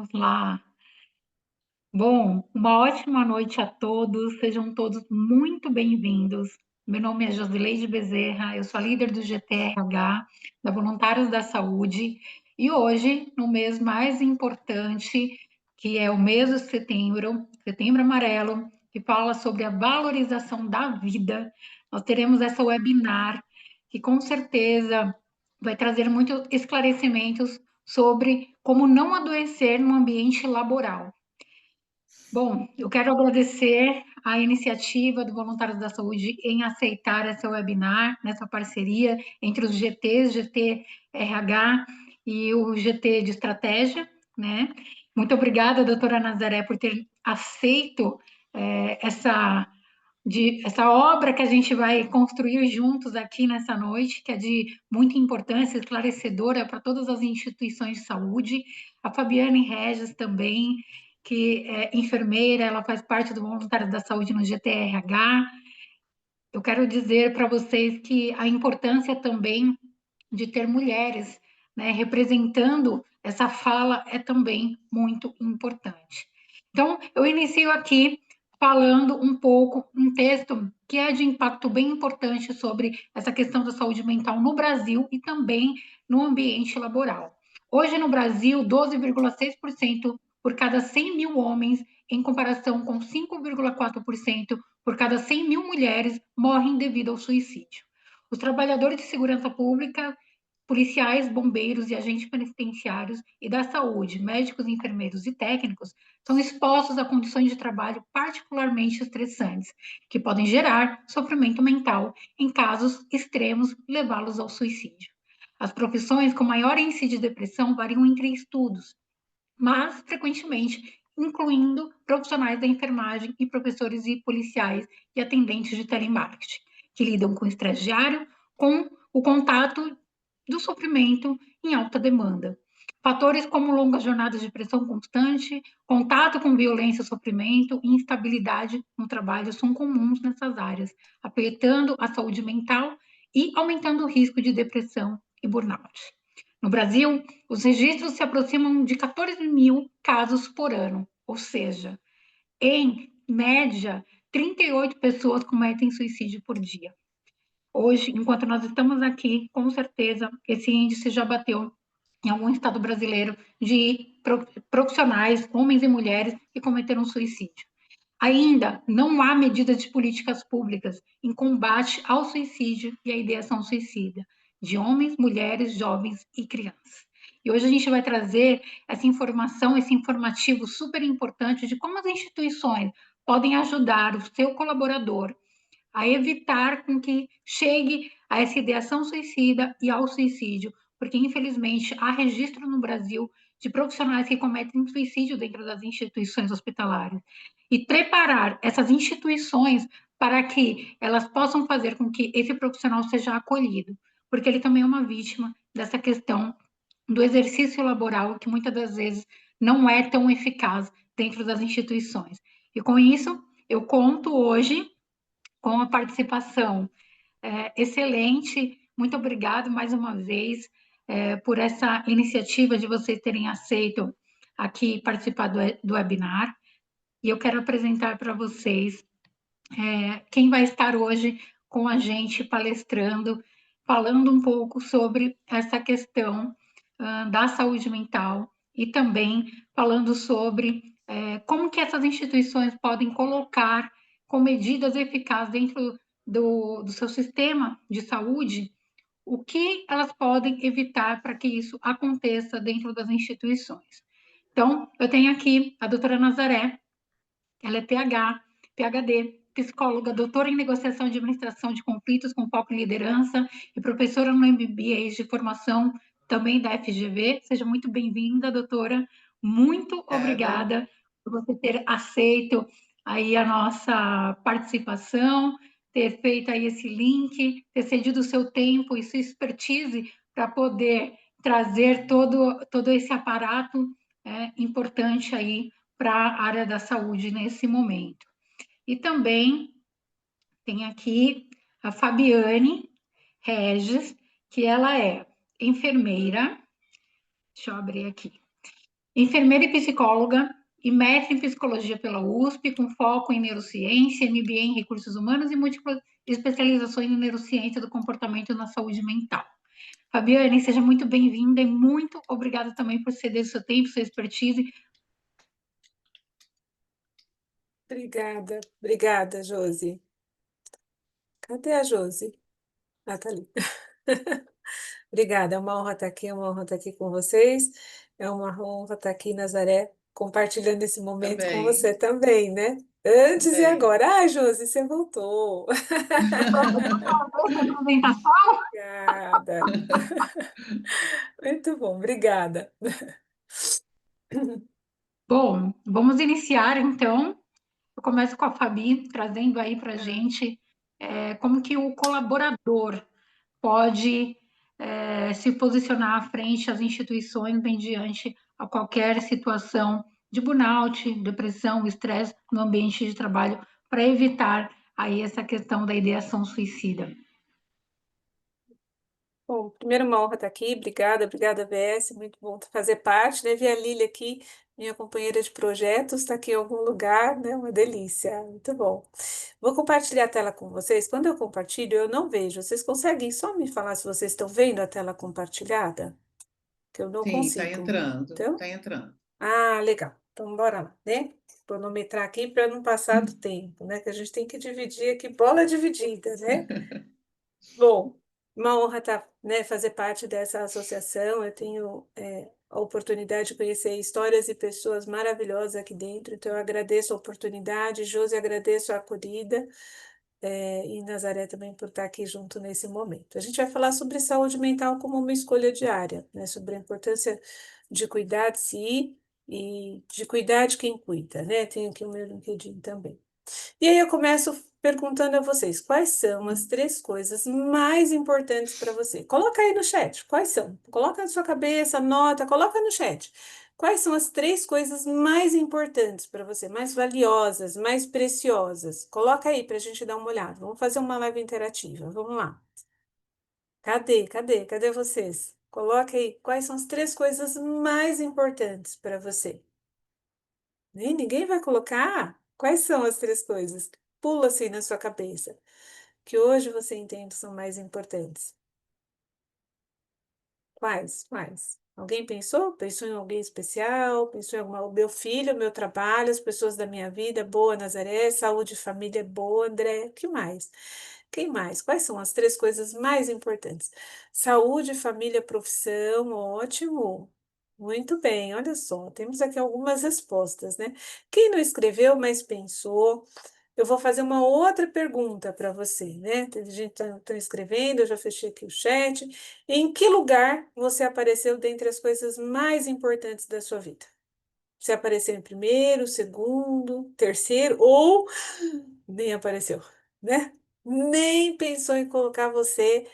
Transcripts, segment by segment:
Vamos lá. Bom, uma ótima noite a todos, sejam todos muito bem-vindos. Meu nome é Josileide Bezerra, eu sou a líder do GTRH, da Voluntários da Saúde, e hoje, no mês mais importante, que é o mês de setembro, Setembro Amarelo, que fala sobre a valorização da vida, nós teremos essa webinar que com certeza vai trazer muitos esclarecimentos sobre como não adoecer no ambiente laboral. Bom, eu quero agradecer a iniciativa do Voluntários da Saúde em aceitar essa webinar, nessa parceria entre os GTs, GT-RH e o GT de Estratégia, né? Muito obrigada, doutora Nazaré, por ter aceito essa obra que a gente vai construir juntos aqui nessa noite, que é de muita importância, esclarecedora para todas as instituições de saúde. A Fabiane Regis também, que é enfermeira, ela faz parte do Voluntário da Saúde no GTRH. Eu quero dizer para vocês que a importância também de ter mulheres, né, representando essa fala é também muito importante. Então, eu inicio aqui falando um pouco, um texto que é de impacto bem importante sobre essa questão da saúde mental no Brasil e também no ambiente laboral. Hoje, no Brasil, 12,6% por cada 100 mil homens, em comparação com 5,4% por cada 100 mil mulheres, morrem devido ao suicídio. Os trabalhadores de segurança pública, policiais, bombeiros e agentes penitenciários e da saúde, médicos, enfermeiros e técnicos, são expostos a condições de trabalho particularmente estressantes, que podem gerar sofrimento mental, em casos extremos, levá-los ao suicídio. As profissões com maior índice de depressão variam entre estudos, mas frequentemente incluindo profissionais da enfermagem e professores e policiais e atendentes de telemarketing, que lidam com o estresse diário, com o contato do sofrimento em alta demanda. Fatores como longas jornadas de pressão constante, contato com violência, sofrimento e instabilidade no trabalho são comuns nessas áreas, afetando a saúde mental e aumentando o risco de depressão e burnout. No Brasil, os registros se aproximam de 14 mil casos por ano, ou seja, em média, 38 pessoas cometem suicídio por dia. Hoje, enquanto nós estamos aqui, com certeza, esse índice já bateu em algum estado brasileiro de profissionais, homens e mulheres, que cometeram suicídio. Ainda não há medidas de políticas públicas em combate ao suicídio e à ideação suicida de homens, mulheres, jovens e crianças. E hoje a gente vai trazer essa informação, esse informativo super importante de como as instituições podem ajudar o seu colaborador a evitar com que chegue a essa ideação suicida e ao suicídio, porque infelizmente há registro no Brasil de profissionais que cometem suicídio dentro das instituições hospitalares. E preparar essas instituições para que elas possam fazer com que esse profissional seja acolhido, porque ele também é uma vítima dessa questão do exercício laboral, que muitas das vezes não é tão eficaz dentro das instituições. E com isso, eu conto hoje com a participação excelente. Muito obrigado mais uma vez por essa iniciativa de vocês terem aceito aqui participar do webinar. E eu quero apresentar para vocês quem vai estar hoje com a gente palestrando, falando um pouco sobre essa questão da saúde mental e também falando sobre como que essas instituições podem colocar com medidas eficazes dentro do seu sistema de saúde, o que elas podem evitar para que isso aconteça dentro das instituições. Então, eu tenho aqui a doutora Nazaré, ela é PhD, psicóloga, doutora em negociação e administração de conflitos com foco em liderança e professora no MBA de formação também da FGV. Seja muito bem-vinda, doutora. Muito Obrigada. obrigada por você ter aceito aí a nossa participação, ter feito aí esse link, ter cedido o seu tempo e sua expertise para poder trazer todo esse aparato importante aí para a área da saúde nesse momento. E também tem aqui a Fabiane Regis, que ela é enfermeira, deixa eu abrir aqui, enfermeira e psicóloga e mestre em psicologia pela USP, com foco em neurociência, MBA em recursos humanos e múltiplas especializações em neurociência do comportamento na saúde mental. Fabiane, seja muito bem-vinda e muito obrigada também por ceder seu tempo, sua expertise. Obrigada, obrigada, Josi. Cadê a Josi? Ah, tá ali. Obrigada, é uma honra estar aqui, é uma honra estar aqui com vocês. É uma honra estar aqui, Nazaré, compartilhando esse momento com Também, você também, né? Antes e também. agora. Ai, Josi, você voltou. Essa apresentação. Obrigada. Muito bom, obrigada. Bom, vamos iniciar então. Eu começo com a Fabi, trazendo aí para a gente como que o colaborador pode se posicionar à frente às instituições mediante a qualquer situação de burnout, depressão, estresse no ambiente de trabalho, para evitar aí essa questão da ideação suicida. Bom, primeiro uma honra estar aqui, obrigada, obrigada, VS, muito bom fazer parte, né? Vi a Lília aqui, minha companheira de projetos, está aqui em algum lugar, né? Uma delícia, muito bom. Vou compartilhar a tela com vocês. Quando eu compartilho, eu não vejo. Vocês conseguem só me falar se vocês estão vendo a tela compartilhada? Que eu não Sim, tá consigo. entrando, Então, tá entrando. ah, legal. Então, bora lá, né? Cronometrar aqui para não passar do tempo, né? Que a gente tem que dividir aqui, bola dividida, né? Bom, uma honra estar, né, fazer parte dessa associação. Eu tenho a oportunidade de conhecer histórias e pessoas maravilhosas aqui dentro, então eu agradeço a oportunidade, Josi, agradeço a acolhida, e Nazaré também por estar aqui junto nesse momento. A gente vai falar sobre saúde mental como uma escolha diária, né, sobre a importância de cuidar de si e de cuidar de quem cuida, né? Tenho aqui o meu LinkedIn também. E aí eu começo perguntando a vocês, quais são as três coisas mais importantes para você? Coloca aí no chat, quais são? Coloca na sua cabeça, anota, coloca no chat. Quais são as três coisas mais importantes para você, mais valiosas, mais preciosas? Coloca aí para a gente dar uma olhada. Vamos fazer uma live interativa. Vamos lá. Cadê vocês? Coloca aí quais são as três coisas mais importantes para você. Ninguém vai colocar? Quais são as três coisas? Pula assim na sua cabeça, que hoje você entende são mais importantes. Quais? Quais? Alguém pensou? Pensou em alguém especial? Pensou em alguma? O meu filho, o meu trabalho, as pessoas da minha vida, boa, Nazaré, saúde, família, boa, André, o que mais? Quem mais? Quais são as três coisas mais importantes? Saúde, família, profissão, ótimo. Muito bem, olha só, temos aqui algumas respostas, né? Quem não escreveu, mas pensou, eu vou fazer uma outra pergunta para você, né? Tem gente que está escrevendo, eu já fechei aqui o chat. Em que lugar você apareceu dentre as coisas mais importantes da sua vida? Você apareceu em primeiro, segundo, terceiro ou nem apareceu, né? Nem pensou em colocar você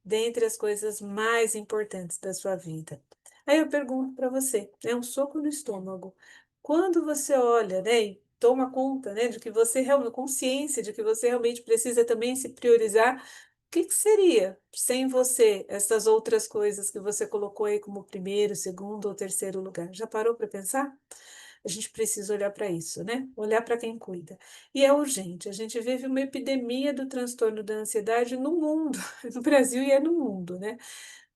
dentre as coisas mais importantes da sua vida. Aí eu pergunto para você, é um soco no estômago. Quando você olha, né, e toma conta, né, de que você realmente, consciência de que você realmente precisa também se priorizar, o que que seria sem você essas outras coisas que você colocou aí como primeiro, segundo ou terceiro lugar? Já parou para pensar? A gente precisa olhar para isso, né? Olhar para quem cuida. E é urgente. A gente vive uma epidemia do transtorno da ansiedade no mundo, no Brasil e é no mundo, né?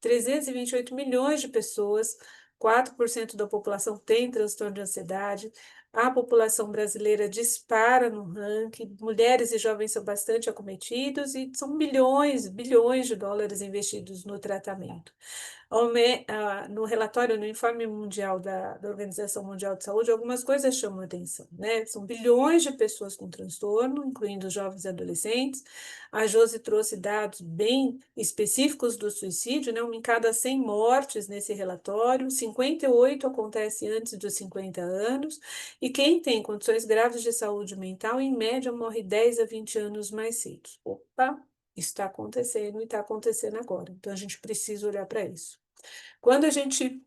328 milhões de pessoas, 4% da população tem transtorno de ansiedade. A população brasileira dispara no ranking, mulheres e jovens são bastante acometidos e são bilhões, bilhões de dólares investidos no tratamento. No relatório, no informe mundial da Organização Mundial de Saúde, algumas coisas chamam a atenção, né? São bilhões de pessoas com transtorno, incluindo jovens e adolescentes. A Josi trouxe dados bem específicos do suicídio, né? Uma em cada 100 mortes nesse relatório, 58 acontece antes dos 50 anos, e quem tem condições graves de saúde mental, em média, morre 10 a 20 anos mais cedo. Opa! Isso está acontecendo e está acontecendo agora. Então, a gente precisa olhar para isso. Quando a gente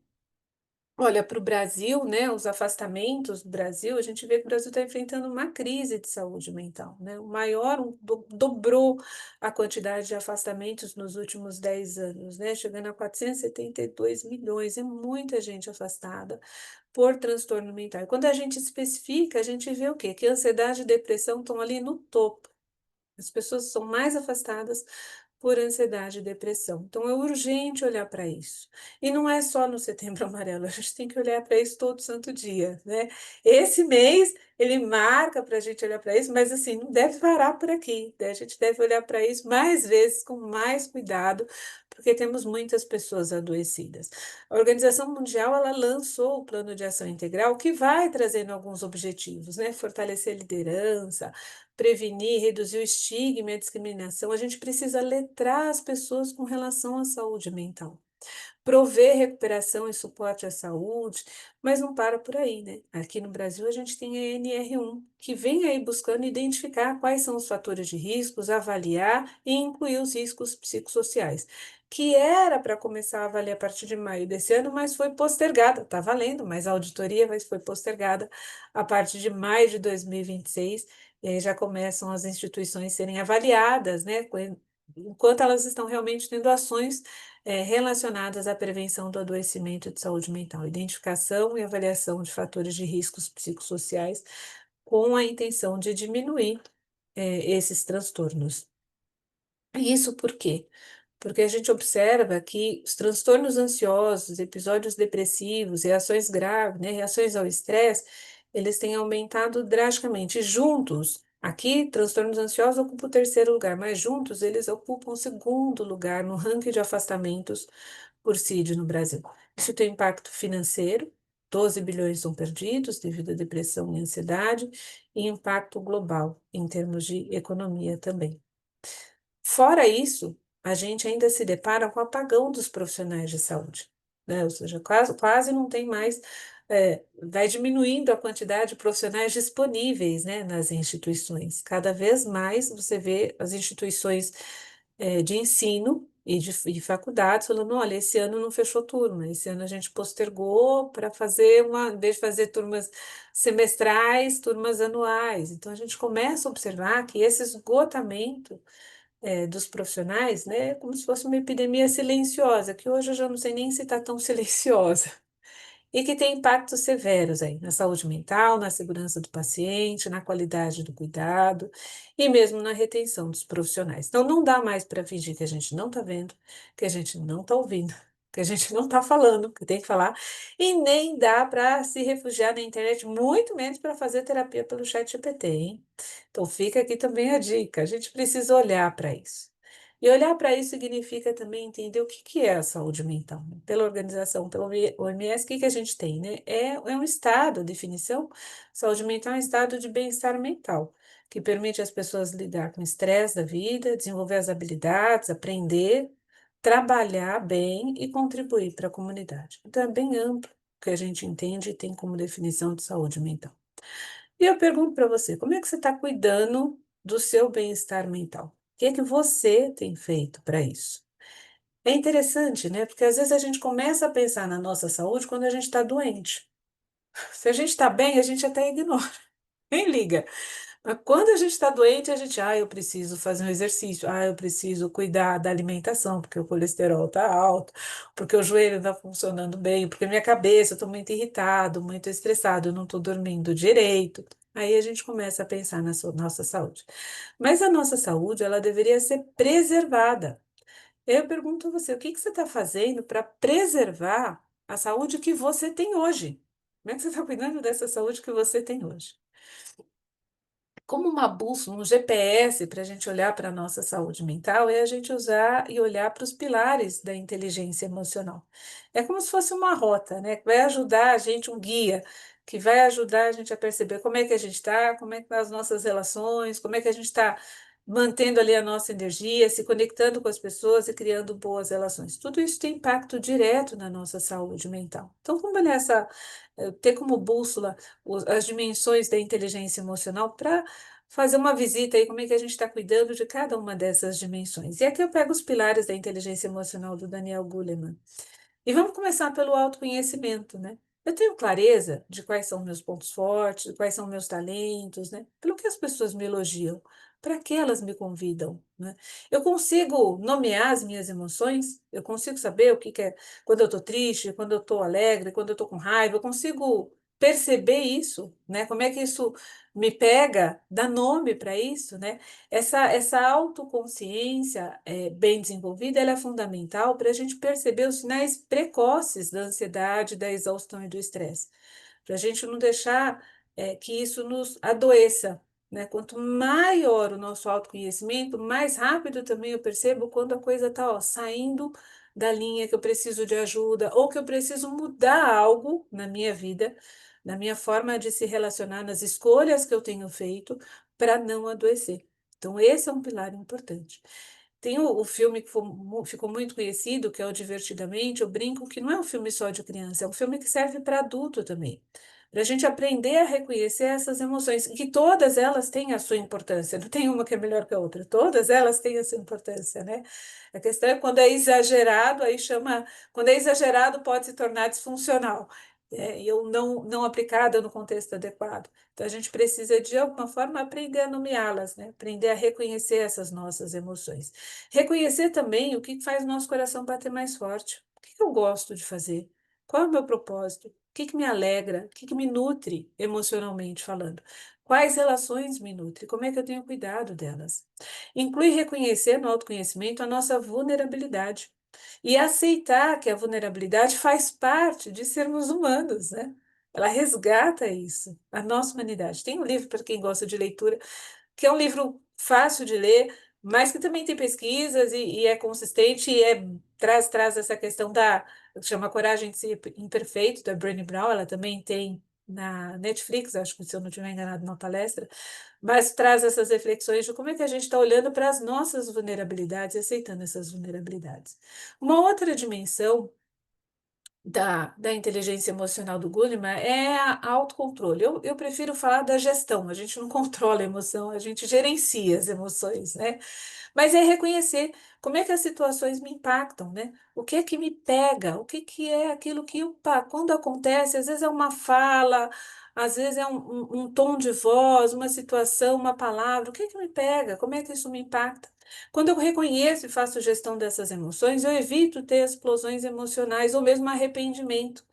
Olha, para o Brasil, né, os afastamentos do Brasil, a gente vê que o Brasil está enfrentando uma crise de saúde mental, né? O maior, dobrou a quantidade de afastamentos nos últimos 10 anos, né? Chegando a 472 milhões. É muita gente afastada por transtorno mental. E quando a gente especifica, a gente vê o quê? Que ansiedade e depressão estão ali no topo. As pessoas são mais afastadas por ansiedade e depressão. Então é urgente olhar para isso. E não é só no Setembro Amarelo, a gente tem que olhar para isso todo santo dia, né? Esse mês ele marca para a gente olhar para isso, mas assim, não deve parar por aqui, né? A gente deve olhar para isso mais vezes, com mais cuidado, porque temos muitas pessoas adoecidas. A Organização Mundial ela lançou o Plano de Ação Integral, que vai trazendo alguns objetivos, né? Fortalecer a liderança, prevenir, reduzir o estigma e a discriminação, a gente precisa letrar as pessoas com relação à saúde mental. Prover recuperação e suporte à saúde, mas não para por aí, né? Aqui no Brasil a gente tem a NR1, que vem aí buscando identificar quais são os fatores de riscos, avaliar e incluir os riscos psicossociais, que era para começar a avaliar a partir de maio desse ano, mas foi postergada. Está valendo, mas a auditoria foi postergada a partir de maio de 2026, e aí já começam as instituições serem avaliadas, né? Enquanto elas estão realmente tendo ações relacionadas à prevenção do adoecimento de saúde mental, identificação e avaliação de fatores de riscos psicossociais, com a intenção de diminuir esses transtornos. E isso por quê? Porque a gente observa que os transtornos ansiosos, episódios depressivos, reações graves, né, reações ao estresse, eles têm aumentado drasticamente. Juntos, aqui, transtornos ansiosos ocupam o terceiro lugar, mas juntos eles ocupam o segundo lugar no ranking de afastamentos por CID no Brasil. Isso tem impacto financeiro, 12 bilhões são perdidos devido à depressão e ansiedade, e impacto global, em termos de economia também. Fora isso, a gente ainda se depara com o apagão dos profissionais de saúde, né? Ou seja, quase não tem mais, vai diminuindo a quantidade de profissionais disponíveis, né, nas instituições. Cada vez mais você vê as instituições, de ensino e faculdades falando: olha, esse ano não fechou turma, esse ano a gente postergou para fazer em vez de fazer turmas semestrais, turmas anuais. Então a gente começa a observar que esse esgotamento dos profissionais, né, como se fosse uma epidemia silenciosa, que hoje eu já não sei nem se está tão silenciosa, e que tem impactos severos aí na saúde mental, na segurança do paciente, na qualidade do cuidado e mesmo na retenção dos profissionais. Então, não dá mais para fingir que a gente não está vendo, que a gente não está ouvindo, que a gente não está falando, que tem que falar, e nem dá para se refugiar na internet, muito menos para fazer terapia pelo chat GPT, hein? Então, fica aqui também a dica, a gente precisa olhar para isso. E olhar para isso significa também entender o que que é a saúde mental, né? Pela organização, pelo OMS, o que que a gente tem, né? É um estado, a definição, saúde mental é um estado de bem-estar mental, que permite às pessoas lidar com o estresse da vida, desenvolver as habilidades, aprender, trabalhar bem e contribuir para a comunidade. Então, é bem amplo o que a gente entende e tem como definição de saúde mental. E eu pergunto para você, como é que você está cuidando do seu bem-estar mental? O que é que você tem feito para isso? É interessante, né? Porque às vezes a gente começa a pensar na nossa saúde quando a gente está doente. Se a gente está bem, a gente até ignora, nem liga. Mas quando a gente está doente, a gente, eu preciso fazer um exercício, eu preciso cuidar da alimentação, porque o colesterol está alto, porque o joelho não está funcionando bem, porque minha cabeça, eu estou muito irritado, muito estressado, eu não estou dormindo direito. Aí a gente começa a pensar na nossa saúde. Mas a nossa saúde, ela deveria ser preservada. Eu pergunto a você, o que que você está fazendo para preservar a saúde que você tem hoje? Como é que você está cuidando dessa saúde que você tem hoje? Como uma bússola, um GPS para a gente olhar para a nossa saúde mental é a gente usar e olhar para os pilares da inteligência emocional. É como se fosse uma rota, né? Que vai ajudar a gente, um guia, que vai ajudar a gente a perceber como é que a gente está, como é que estão as nossas relações, como é que a gente está mantendo ali a nossa energia, se conectando com as pessoas e criando boas relações. Tudo isso tem impacto direto na nossa saúde mental. Então, como nessa, ter como bússola as dimensões da inteligência emocional para fazer uma visita aí, como é que a gente está cuidando de cada uma dessas dimensões. E aqui eu pego os pilares da inteligência emocional do Daniel Goleman. E vamos começar pelo autoconhecimento, né? Eu tenho clareza de quais são meus pontos fortes, quais são meus talentos, né? Pelo que as pessoas me elogiam, para que elas me convidam, né? Eu consigo nomear as minhas emoções, eu consigo saber o que que é quando eu estou triste, quando eu estou alegre, quando eu estou com raiva, eu consigo perceber isso, né? Como é que isso me pega, dá nome para isso, né? Essa autoconsciência bem desenvolvida, ela é fundamental para a gente perceber os sinais precoces da ansiedade, da exaustão e do estresse, para a gente não deixar que isso nos adoeça, né? Quanto maior o nosso autoconhecimento, mais rápido também eu percebo quando a coisa está saindo da linha, que eu preciso de ajuda ou que eu preciso mudar algo na minha vida, na minha forma de se relacionar, nas escolhas que eu tenho feito para não adoecer. Então, esse é um pilar importante. Tem o filme que ficou muito conhecido, que é o Divertidamente. Eu brinco que não é um filme só de criança, é um filme que serve para adulto também. Para a gente aprender a reconhecer essas emoções, e que todas elas têm a sua importância, não tem uma que é melhor que a outra, todas elas têm a sua importância, né? A questão é quando é exagerado, aí chama, quando é exagerado pode se tornar disfuncional, e eu não aplicada no contexto adequado. Então, a gente precisa, de alguma forma, aprender a nomeá-las, né? Aprender a reconhecer essas nossas emoções. Reconhecer também o que faz o nosso coração bater mais forte. O que eu gosto de fazer? Qual é o meu propósito? O que me alegra? O que me nutre emocionalmente falando? Quais relações me nutrem? Como é que eu tenho cuidado delas? Inclui reconhecer no autoconhecimento a nossa vulnerabilidade e aceitar que a vulnerabilidade faz parte de sermos humanos, né? Ela resgata isso, a nossa humanidade. Tem um livro para quem gosta de leitura, que é um livro fácil de ler, mas que também tem pesquisas e é consistente e traz essa questão da, chama Coragem de Ser Imperfeito, da Brené Brown. Ela também tem na Netflix, acho que se eu não estiver enganado, uma palestra, mas traz essas reflexões de como é que a gente está olhando para as nossas vulnerabilidades e aceitando essas vulnerabilidades. Uma outra dimensão da inteligência emocional do Goleman é a autocontrole. Eu prefiro falar da gestão. A gente não controla a emoção, a gente gerencia as emoções, né? Mas é reconhecer como é que as situações me impactam, né? O que é que me pega? O que que é aquilo que, opa, quando acontece, às vezes é uma fala, às vezes é um tom de voz, uma situação, uma palavra. O que é que me pega? Como é que isso me impacta? Quando eu reconheço e faço gestão dessas emoções, eu evito ter explosões emocionais ou mesmo arrependimento.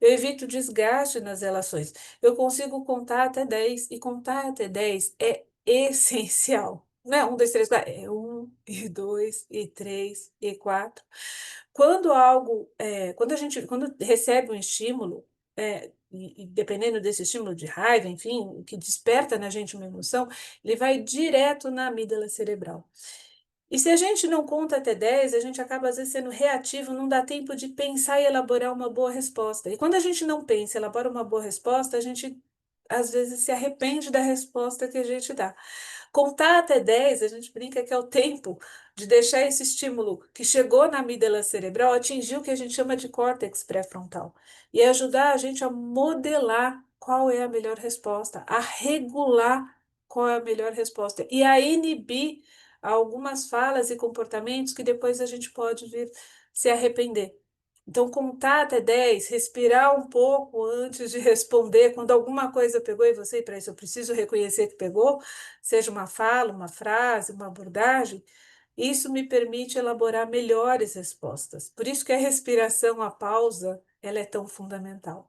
Eu evito desgaste nas relações. Eu consigo contar até 10 e contar até 10 é essencial. Não é 1, 2, 3, 4, é 1, e 2, e 3, e 4. Quando a gente, quando recebe um estímulo, e dependendo desse estímulo de raiva, enfim, que desperta na gente uma emoção, ele vai direto na amígdala cerebral. E se a gente não conta até 10, a gente acaba às vezes sendo reativo, não dá tempo de pensar e elaborar uma boa resposta. E quando a gente não pensa e elabora uma boa resposta, a gente às vezes se arrepende da resposta que a gente dá. Contar até 10, a gente brinca que é o tempo de deixar esse estímulo que chegou na amígdala cerebral atingir o que a gente chama de córtex pré-frontal e ajudar a gente a modelar qual é a melhor resposta, a regular qual é a melhor resposta e a inibir algumas falas e comportamentos que depois a gente pode vir se arrepender. Então, contar até 10, respirar um pouco antes de responder, quando alguma coisa pegou e você, para isso eu preciso reconhecer que pegou, seja uma fala, uma frase, uma abordagem, isso me permite elaborar melhores respostas. Por isso que a respiração, a pausa, ela é tão fundamental.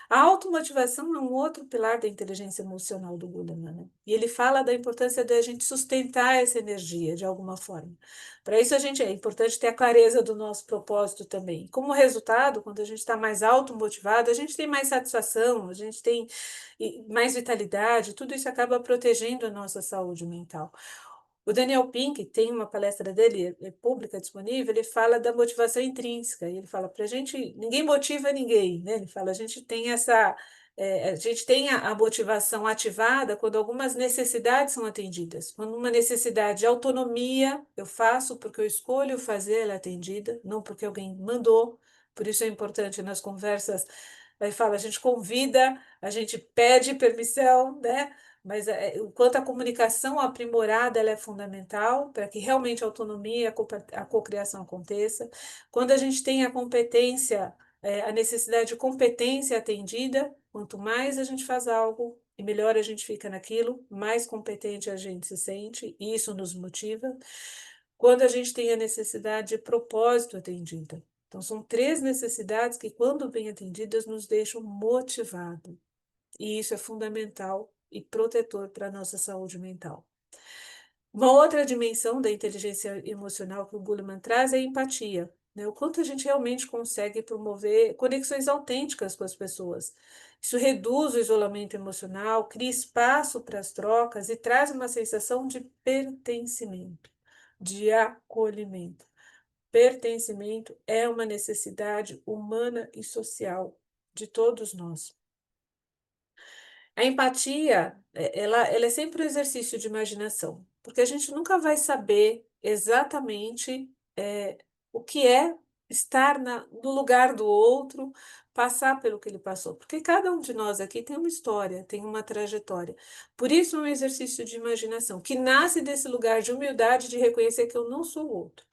A automotivação é um outro pilar da inteligência emocional do Goleman, né? E ele fala da importância de a gente sustentar essa energia de alguma forma. Para isso, a gente é importante ter a clareza do nosso propósito também. Como resultado, quando a gente está mais automotivado, a gente tem mais satisfação, a gente tem mais vitalidade, tudo isso acaba protegendo a nossa saúde mental. O Daniel Pink tem uma palestra dele, é pública, disponível, ele fala da motivação intrínseca, e ele fala para a gente, ninguém motiva ninguém, né? Ele fala, a gente tem a gente tem a motivação ativada quando algumas necessidades são atendidas. Quando uma necessidade de autonomia, eu faço porque eu escolho fazer ela atendida, não porque alguém mandou. Por isso é importante nas conversas, aí fala, a gente convida, a gente pede permissão, né? Mas o quanto a comunicação aprimorada ela é fundamental para que realmente a autonomia e a cocriação aconteça. Quando a gente tem a competência a necessidade de competência atendida. Quanto mais a gente faz algo e melhor a gente fica naquilo, mais competente a gente se sente, e isso nos motiva. Quando a gente tem a necessidade de propósito atendida. Então, são três necessidades que, quando bem atendidas, nos deixam motivados. E isso é fundamental e protetor para a nossa saúde mental. Uma outra dimensão da inteligência emocional que o Goleman traz é a empatia, né? O quanto a gente realmente consegue promover conexões autênticas com as pessoas. Isso reduz o isolamento emocional, cria espaço para as trocas e traz uma sensação de pertencimento, de acolhimento. Pertencimento é uma necessidade humana e social de todos nós. A empatia, ela é sempre um exercício de imaginação, porque a gente nunca vai saber exatamente, o que é estar no lugar do outro, passar pelo que ele passou, porque cada um de nós aqui tem uma história, tem uma trajetória. Por isso é um exercício de imaginação, que nasce desse lugar de humildade, de reconhecer que eu não sou o outro,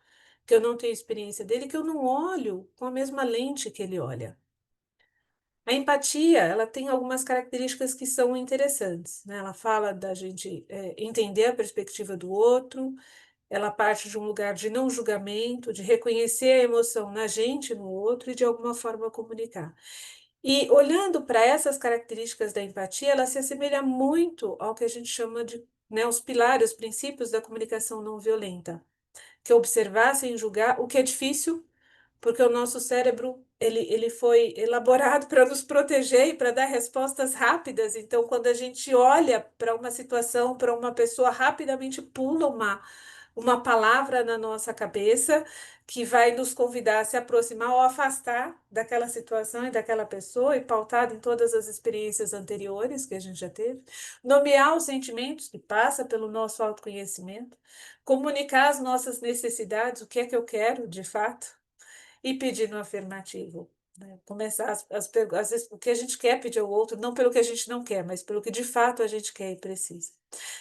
que eu não tenho experiência dele, que eu não olho com a mesma lente que ele olha. A empatia, ela tem algumas características que são interessantes, né? Ela fala da gente entender a perspectiva do outro, ela parte de um lugar de não julgamento, de reconhecer a emoção na gente, no outro e de alguma forma comunicar. E olhando para essas características da empatia, ela se assemelha muito ao que a gente chama de, né, os pilares, os princípios da comunicação não violenta, que é observar sem julgar, o que é difícil porque o nosso cérebro, ele foi elaborado para nos proteger e para dar respostas rápidas. Então, quando a gente olha para uma situação, para uma pessoa, rapidamente pula uma palavra na nossa cabeça que vai nos convidar a se aproximar ou afastar daquela situação e daquela pessoa, e pautado em todas as experiências anteriores que a gente já teve. Nomear os sentimentos, que passa pelo nosso autoconhecimento. Comunicar as nossas necessidades, o que é que eu quero de fato e pedir no afirmativo, né? Começar às vezes o que a gente quer pedir ao outro, não pelo que a gente não quer, mas pelo que de fato a gente quer e precisa.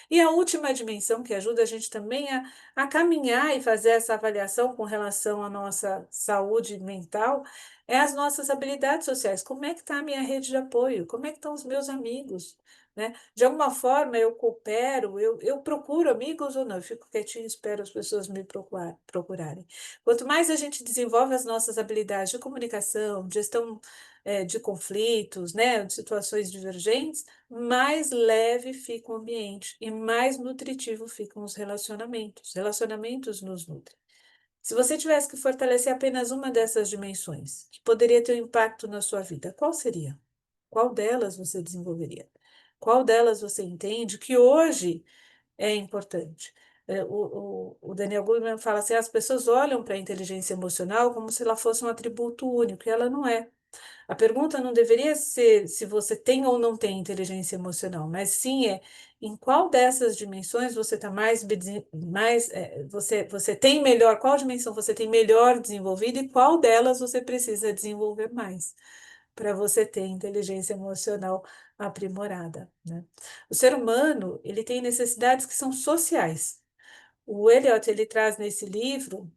E a última dimensão que ajuda a gente também a caminhar e fazer essa avaliação com relação à nossa saúde mental é as nossas habilidades sociais. Como é que está a minha rede de apoio? Como é que estão os meus amigos? Né? De alguma forma eu coopero, eu procuro amigos ou não, eu fico quietinho e espero as pessoas me procurarem. Quanto mais a gente desenvolve as nossas habilidades de comunicação, de gestão, de conflitos, né, de situações divergentes, mais leve fica o ambiente e mais nutritivo ficam os relacionamentos. Relacionamentos nos nutrem. Se você tivesse que fortalecer apenas uma dessas dimensões, que poderia ter um impacto na sua vida, qual seria? Qual delas você desenvolveria? Qual delas você entende que hoje é importante? O Daniel Goleman fala assim: as pessoas olham para a inteligência emocional como se ela fosse um atributo único, e ela não é. A pergunta não deveria ser se você tem ou não tem inteligência emocional, mas sim em qual dessas dimensões você está você tem melhor, qual dimensão você tem melhor desenvolvida e qual delas você precisa desenvolver mais para você ter inteligência emocional aprimorada, né? O ser humano, ele tem necessidades que são sociais. O Eliot, ele traz nesse livro,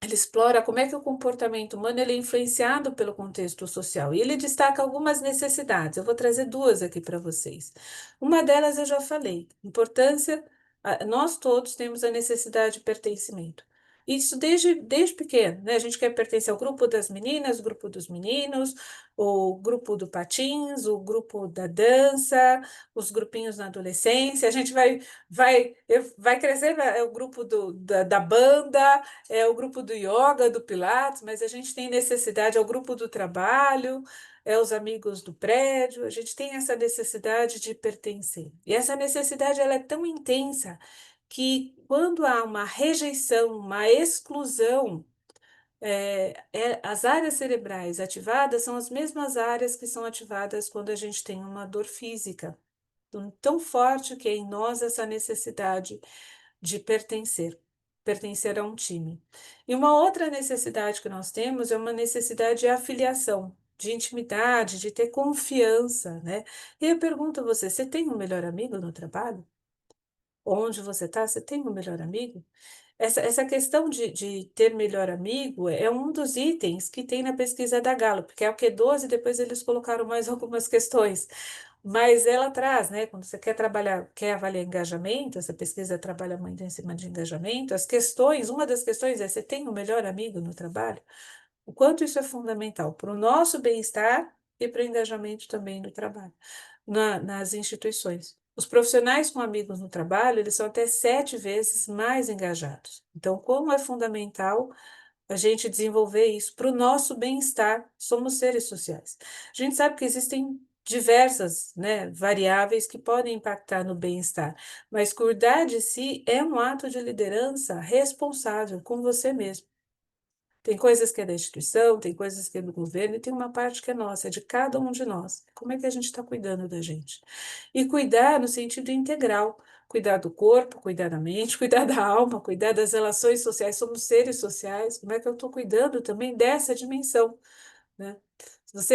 ele explora como é que o comportamento humano ele é influenciado pelo contexto social. E ele destaca algumas necessidades. Eu vou trazer duas aqui para vocês. Uma delas eu já falei. Importância, nós todos temos a necessidade de pertencimento. Isso desde pequeno, né? A gente quer pertencer ao grupo das meninas, o grupo dos meninos, o grupo do patins, o grupo da dança, os grupinhos na adolescência. A gente vai crescer, é o grupo da banda, é o grupo do yoga, do Pilates, mas a gente tem necessidade, é o grupo do trabalho, é os amigos do prédio, a gente tem essa necessidade de pertencer. E essa necessidade ela é tão intensa que quando há uma rejeição, uma exclusão, as áreas cerebrais ativadas são as mesmas áreas que são ativadas quando a gente tem uma dor física. Tão forte que é em nós essa necessidade de pertencer, pertencer a um time. E uma outra necessidade que nós temos é uma necessidade de afiliação, de intimidade, de ter confiança, né? E eu pergunto a você, você tem um melhor amigo no trabalho? Onde você está? Você tem um melhor amigo? essa questão de ter melhor amigo é um dos itens que tem na pesquisa da Gallup, que é o Q12, depois eles colocaram mais algumas questões. Mas ela traz, né? Quando você quer trabalhar, quer avaliar engajamento, essa pesquisa trabalha muito em cima de engajamento. As questões, uma das questões é: você tem um melhor amigo no trabalho? O quanto isso é fundamental para o nosso bem-estar e para o engajamento também no trabalho, nas instituições. Os profissionais com amigos no trabalho, eles são até 7 vezes mais engajados. Então, como é fundamental a gente desenvolver isso para o nosso bem-estar? Somos seres sociais. A gente sabe que existem diversas, né, variáveis que podem impactar no bem-estar, mas cuidar de si é um ato de liderança responsável com você mesmo. Tem coisas que é da instituição, tem coisas que é do governo, e tem uma parte que é nossa, é de cada um de nós. Como é que a gente está cuidando da gente? E cuidar no sentido integral, cuidar do corpo, cuidar da mente, cuidar da alma, cuidar das relações sociais, somos seres sociais. Como é que eu estou cuidando também dessa dimensão, né?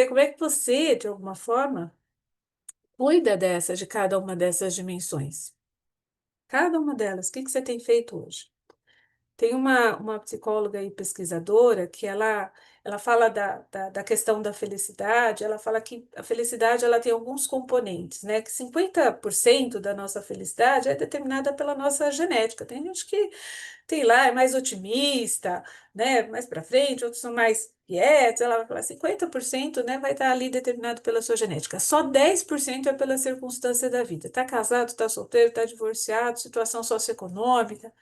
Como é que você, de alguma forma, cuida de cada uma dessas dimensões? Cada uma delas, o que que você tem feito hoje? Tem uma psicóloga e pesquisadora que ela fala da questão da felicidade, ela fala que a felicidade ela tem alguns componentes, né? Que 50% da nossa felicidade é determinada pela nossa genética. Tem gente que tem lá, é mais otimista, né? Mais para frente, outros são mais quietos, ela vai falar 50%, né? Vai estar ali determinado pela sua genética. Só 10% é pela circunstância da vida. Tá casado, tá solteiro, tá divorciado, situação socioeconômica,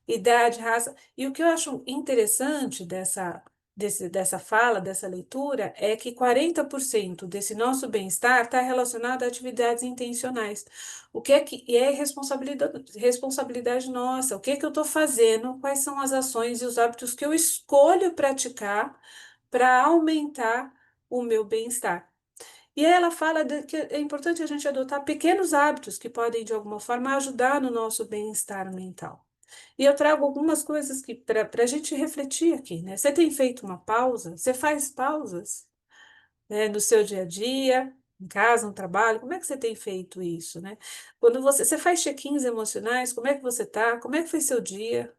idade, raça. E o que eu acho interessante dessa fala, dessa leitura, é que 40% desse nosso bem-estar está relacionado a atividades intencionais. O que é responsabilidade nossa? O que é que eu estou fazendo? Quais são as ações e os hábitos que eu escolho praticar para aumentar o meu bem-estar? E aí ela fala que é importante a gente adotar pequenos hábitos que podem, de alguma forma, ajudar no nosso bem-estar mental. E eu trago algumas coisas que para a gente refletir aqui, né? Você tem feito uma pausa? Você faz pausas, né, no seu dia a dia, em casa, no trabalho? Como é que você tem feito isso, né? Quando você faz check-ins emocionais, como é que você tá? Como é que foi seu dia?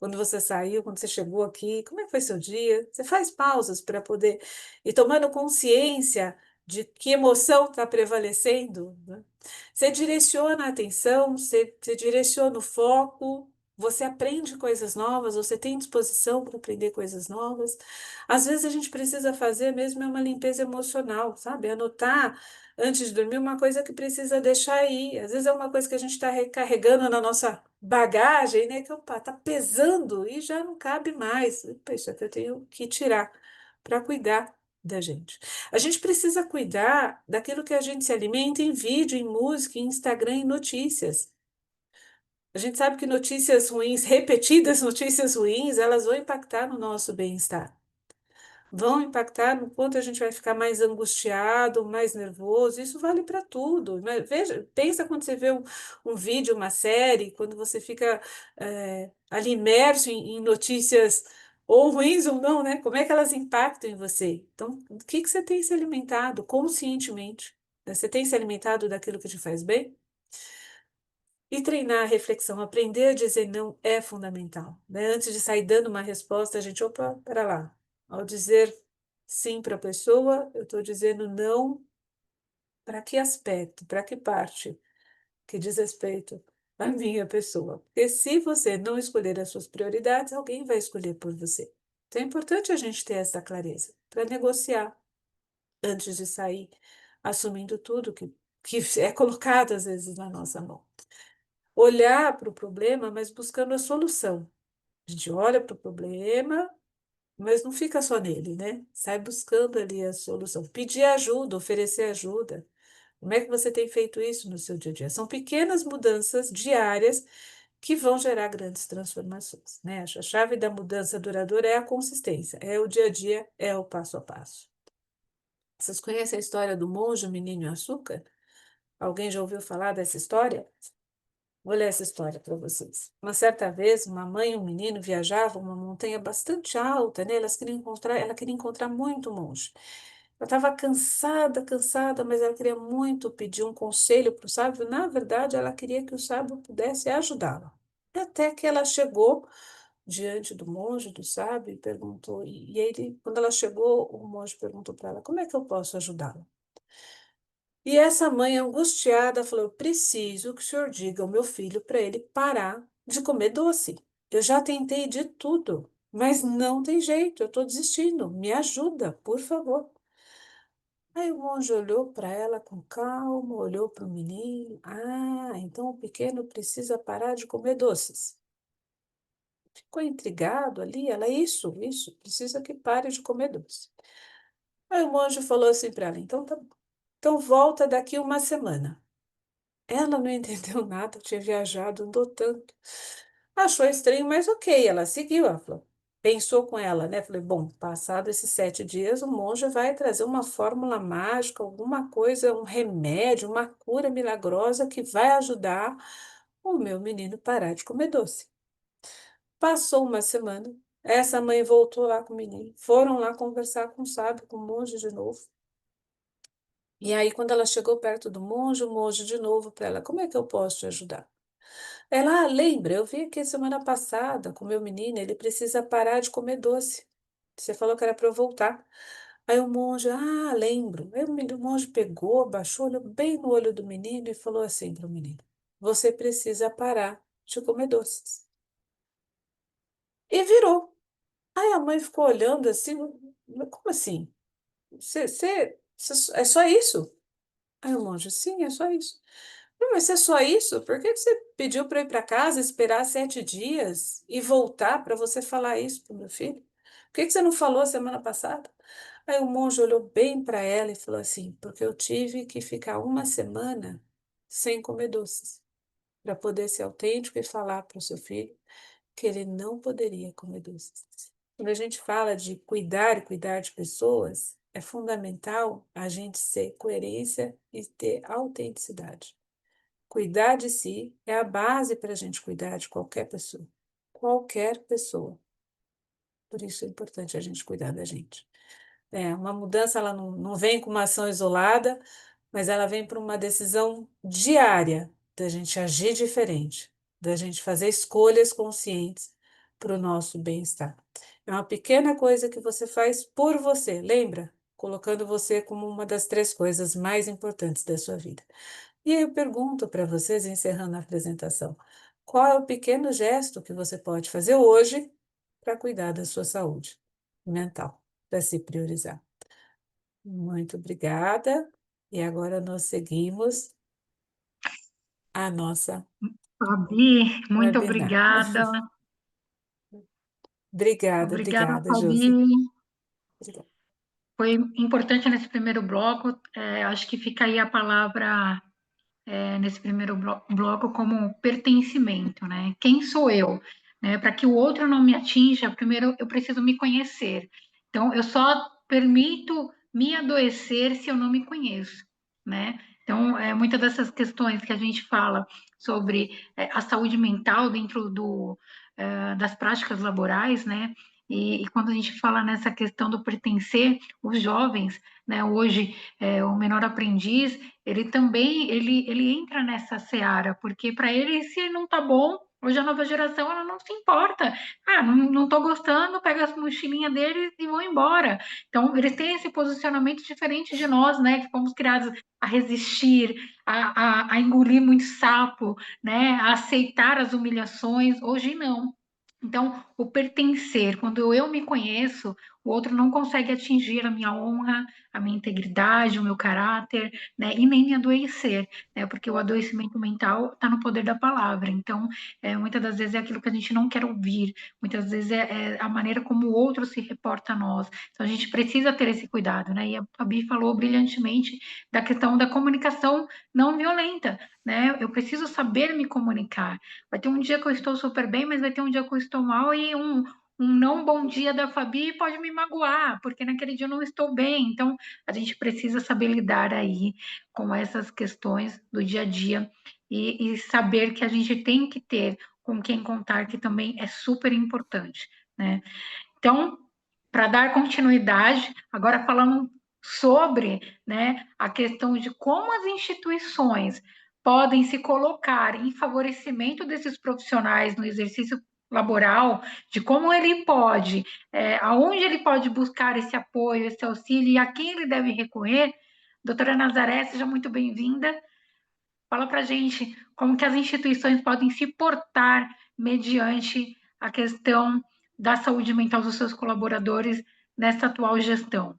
Quando você saiu, quando você chegou aqui, como é que foi seu dia? Você faz pausas para poder ir tomando consciência de que emoção está prevalecendo, né? Você direciona a atenção, você direciona o foco, você aprende coisas novas, você tem disposição para aprender coisas novas. Às vezes a gente precisa fazer mesmo é uma limpeza emocional, sabe? Anotar antes de dormir uma coisa que precisa deixar aí. Às vezes é uma coisa que a gente está recarregando na nossa bagagem, né? Que opa, tá pesando e já não cabe mais. Opa, isso aqui eu tenho que tirar para cuidar da gente. A gente precisa cuidar daquilo que a gente se alimenta em vídeo, em música, em Instagram, em notícias. A gente sabe que notícias ruins, repetidas notícias ruins, elas vão impactar no nosso bem-estar, vão impactar no quanto a gente vai ficar mais angustiado, mais nervoso. Isso vale para tudo, né? Veja, pensa quando você vê um vídeo, uma série, quando você fica ali imerso em notícias ou ruins ou não, né? Como é que elas impactam em você? Então, o que que você tem se alimentado conscientemente? Né? Você tem se alimentado daquilo que te faz bem? E treinar a reflexão, aprender a dizer não é fundamental, né? Antes de sair dando uma resposta, a gente, opa, para lá. Ao dizer sim para a pessoa, eu estou dizendo não para que aspecto, para que parte que diz respeito à minha pessoa. Porque se você não escolher as suas prioridades, alguém vai escolher por você. Então é importante a gente ter essa clareza para negociar antes de sair, assumindo tudo que é colocado às vezes na nossa mão. Olhar para o problema, mas buscando a solução. A gente olha para o problema, mas não fica só nele, né? Sai buscando ali a solução. Pedir ajuda, oferecer ajuda. Como é que você tem feito isso no seu dia a dia? São pequenas mudanças diárias que vão gerar grandes transformações, né? A chave da mudança duradoura é a consistência, é o dia a dia, é o passo a passo. Vocês conhecem a história do monge, o menino e o açúcar? Alguém já ouviu falar dessa história? Vou ler essa história para vocês. Uma certa vez, uma mãe e um menino viajavam uma montanha bastante alta, né? Ela queria encontrar muito monge. Ela estava cansada, cansada, mas ela queria muito pedir um conselho para o sábio. Na verdade, ela queria que o sábio pudesse ajudá-la. Até que ela chegou diante do monge, do sábio, e perguntou, e ele, quando ela chegou, o monge perguntou para ela: como é que eu posso ajudá-la? E essa mãe, angustiada, falou: eu preciso que o senhor diga ao meu filho para ele parar de comer doce. Eu já tentei de tudo, mas não tem jeito, eu estou desistindo. Me ajuda, por favor. Aí o monge olhou para ela com calma, olhou para o menino. Ah, então o pequeno precisa parar de comer doces. Ficou intrigado ali, ela, isso, precisa que pare de comer doce. Aí o monge falou assim para ela: então tá bom. Então volta daqui uma semana. Ela não entendeu nada, tinha viajado, andou tanto. Achou estranho, mas ok, ela seguiu. Ela falou, pensou com ela, né? Falei, bom, passado esses 7 dias, o monge vai trazer uma fórmula mágica, alguma coisa, um remédio, uma cura milagrosa que vai ajudar o meu menino parar de comer doce. Passou uma semana, essa mãe voltou lá com o menino, foram lá conversar com o sábio, com o monge de novo. E aí, quando ela chegou perto do monge, o monge de novo para ela, como é que eu posso te ajudar? Ela: "Ah, lembra, eu vim aqui semana passada com meu menino, ele precisa parar de comer doce. Você falou que era para eu voltar." Aí o monge: "Ah, lembro." Aí o monge pegou, baixou, olhou bem no olho do menino e falou assim para o menino: "Você precisa parar de comer doces." E virou. Aí a mãe ficou olhando assim: "Mas como assim? Você é só isso?" Aí o monge: "Sim, é só isso." "Não, mas se é só isso, por que que você pediu para ir para casa, esperar 7 dias e voltar para você falar isso para o meu filho? Por que que você não falou semana passada?" Aí o monge olhou bem para ela e falou assim: "Porque eu tive que ficar uma semana sem comer doces, para poder ser autêntico e falar para o seu filho que ele não poderia comer doces." Quando a gente fala de cuidar e cuidar de pessoas, é fundamental a gente ser coerência e ter autenticidade. Cuidar de si é a base para a gente cuidar de qualquer pessoa. Qualquer pessoa. Por isso é importante a gente cuidar da gente. Uma mudança ela não vem com uma ação isolada, mas ela vem por uma decisão diária da gente agir diferente, da gente fazer escolhas conscientes para o nosso bem-estar. É uma pequena coisa que você faz por você, lembra? Colocando você como uma das 3 coisas mais importantes da sua vida. E aí eu pergunto para vocês, encerrando a apresentação, qual é o pequeno gesto que você pode fazer hoje para cuidar da sua saúde mental, para se priorizar? Muito obrigada. E agora nós seguimos a nossa Fabi, muito webinar. obrigada. Obrigada, Obrigada, obrigada, Josi. Fabi. Obrigada. Foi importante nesse primeiro bloco. Acho que fica aí a palavra nesse primeiro bloco como pertencimento, né? Quem sou eu? Né? Para que o outro não me atinja, primeiro eu preciso me conhecer. Então, eu só permito me adoecer se eu não me conheço, né? Então, muitas dessas questões que a gente fala sobre a saúde mental dentro das práticas laborais, né? E quando a gente fala nessa questão do pertencer, os jovens, né? Hoje, o menor aprendiz, ele também ele entra nessa seara, porque para ele, se não tá bom, hoje a nova geração ela não se importa. Ah, não tô gostando, pega as mochilinhas deles e vão embora. Então, eles têm esse posicionamento diferente de nós, né? Que fomos criados a resistir, a engolir muito sapo, né? A aceitar as humilhações. Hoje não. Então, o pertencer, quando eu me conheço, o outro não consegue atingir a minha honra, a minha integridade, o meu caráter, né? E nem me adoecer, né? Porque o adoecimento mental está no poder da palavra. Então, muitas das vezes é aquilo que a gente não quer ouvir, muitas vezes é a maneira como o outro se reporta a nós. Então, a gente precisa ter esse cuidado, né? E a Fabi falou brilhantemente da questão da comunicação não violenta, né? Eu preciso saber me comunicar. Vai ter um dia que eu estou super bem, mas vai ter um dia que eu estou mal e um não bom dia da Fabi pode me magoar, porque naquele dia eu não estou bem. Então, a gente precisa saber lidar aí com essas questões do dia a dia e saber que a gente tem que ter com quem contar, que também é super importante, né? Então, para dar continuidade, agora falando sobre, né, a questão de como as instituições podem se colocar em favorecimento desses profissionais no exercício laboral, de como ele pode, aonde ele pode buscar esse apoio, esse auxílio e a quem ele deve recorrer. Doutora Nazaré, seja muito bem-vinda. Fala para a gente como que as instituições podem se portar mediante a questão da saúde mental dos seus colaboradores nessa atual gestão.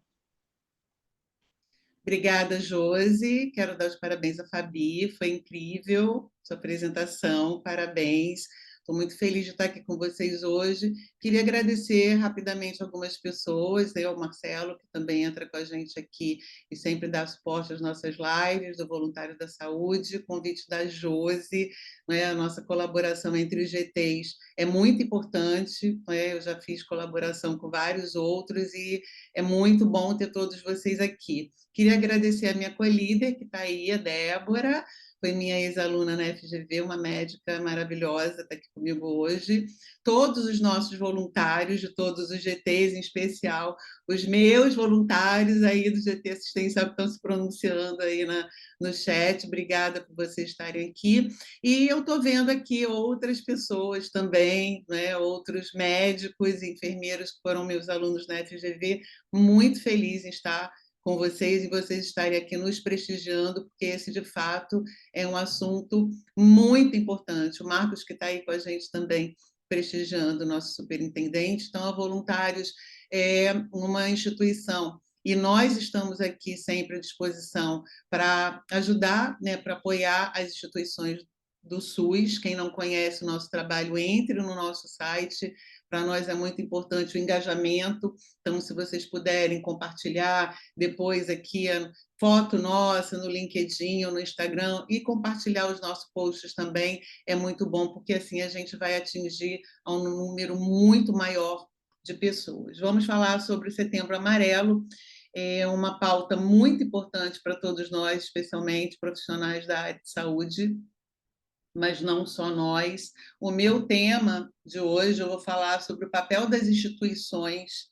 Obrigada, Josi. Quero dar os parabéns à Fabi. Foi incrível sua apresentação. Parabéns. Estou muito feliz de estar aqui com vocês hoje. Queria agradecer rapidamente algumas pessoas, o Marcelo, que também entra com a gente aqui e sempre dá suporte às nossas lives, do Voluntário da Saúde, o convite da Josi, né, a nossa colaboração entre os GTs é muito importante, né, eu já fiz colaboração com vários outros e é muito bom ter todos vocês aqui. Queria agradecer a minha co-líder, que está aí, a Débora, foi minha ex-aluna na FGV, uma médica maravilhosa, está aqui comigo hoje. Todos os nossos voluntários, de todos os GTs, em especial os meus voluntários aí do GT Assistencial que estão se pronunciando aí no chat. Obrigada por vocês estarem aqui. E eu estou vendo aqui outras pessoas também, né, outros médicos e enfermeiros que foram meus alunos na FGV, muito feliz em estar com vocês e vocês estarem aqui nos prestigiando, porque esse, de fato, é um assunto muito importante. O Marcos, que está aí com a gente também, prestigiando o nosso superintendente. Então, a Voluntários é uma instituição e nós estamos aqui sempre à disposição para ajudar, né, para apoiar as instituições do SUS. Quem não conhece o nosso trabalho, entre no nosso site. Para nós é muito importante o engajamento, então, se vocês puderem compartilhar depois aqui a foto nossa no LinkedIn ou no Instagram e compartilhar os nossos posts também, é muito bom, porque assim a gente vai atingir um número muito maior de pessoas. Vamos falar sobre o Setembro Amarelo, é uma pauta muito importante para todos nós, especialmente profissionais da área de saúde, mas não só nós. O meu tema de hoje, eu vou falar sobre o papel das instituições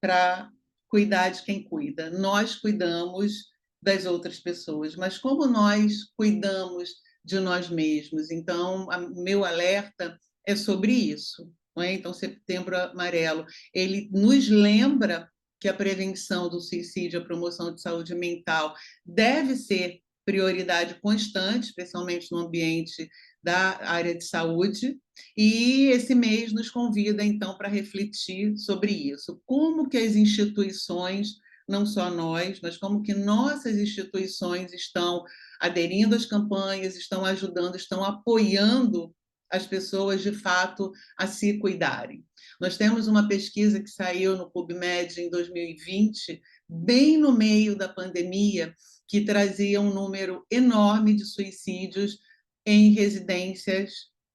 para cuidar de quem cuida. Nós cuidamos das outras pessoas, mas como nós cuidamos de nós mesmos? Então, o meu alerta é sobre isso. Não é? Então, Setembro Amarelo, ele nos lembra que a prevenção do suicídio, a promoção de saúde mental deve ser prioridade constante, especialmente no ambiente da área de saúde, e esse mês nos convida, então, para refletir sobre isso. Como que as instituições, não só nós, mas como que nossas instituições estão aderindo às campanhas, estão ajudando, estão apoiando as pessoas, de fato, a se cuidarem. Nós temos uma pesquisa que saiu no PubMed em 2020, bem no meio da pandemia, que trazia um número enorme de suicídios em residências,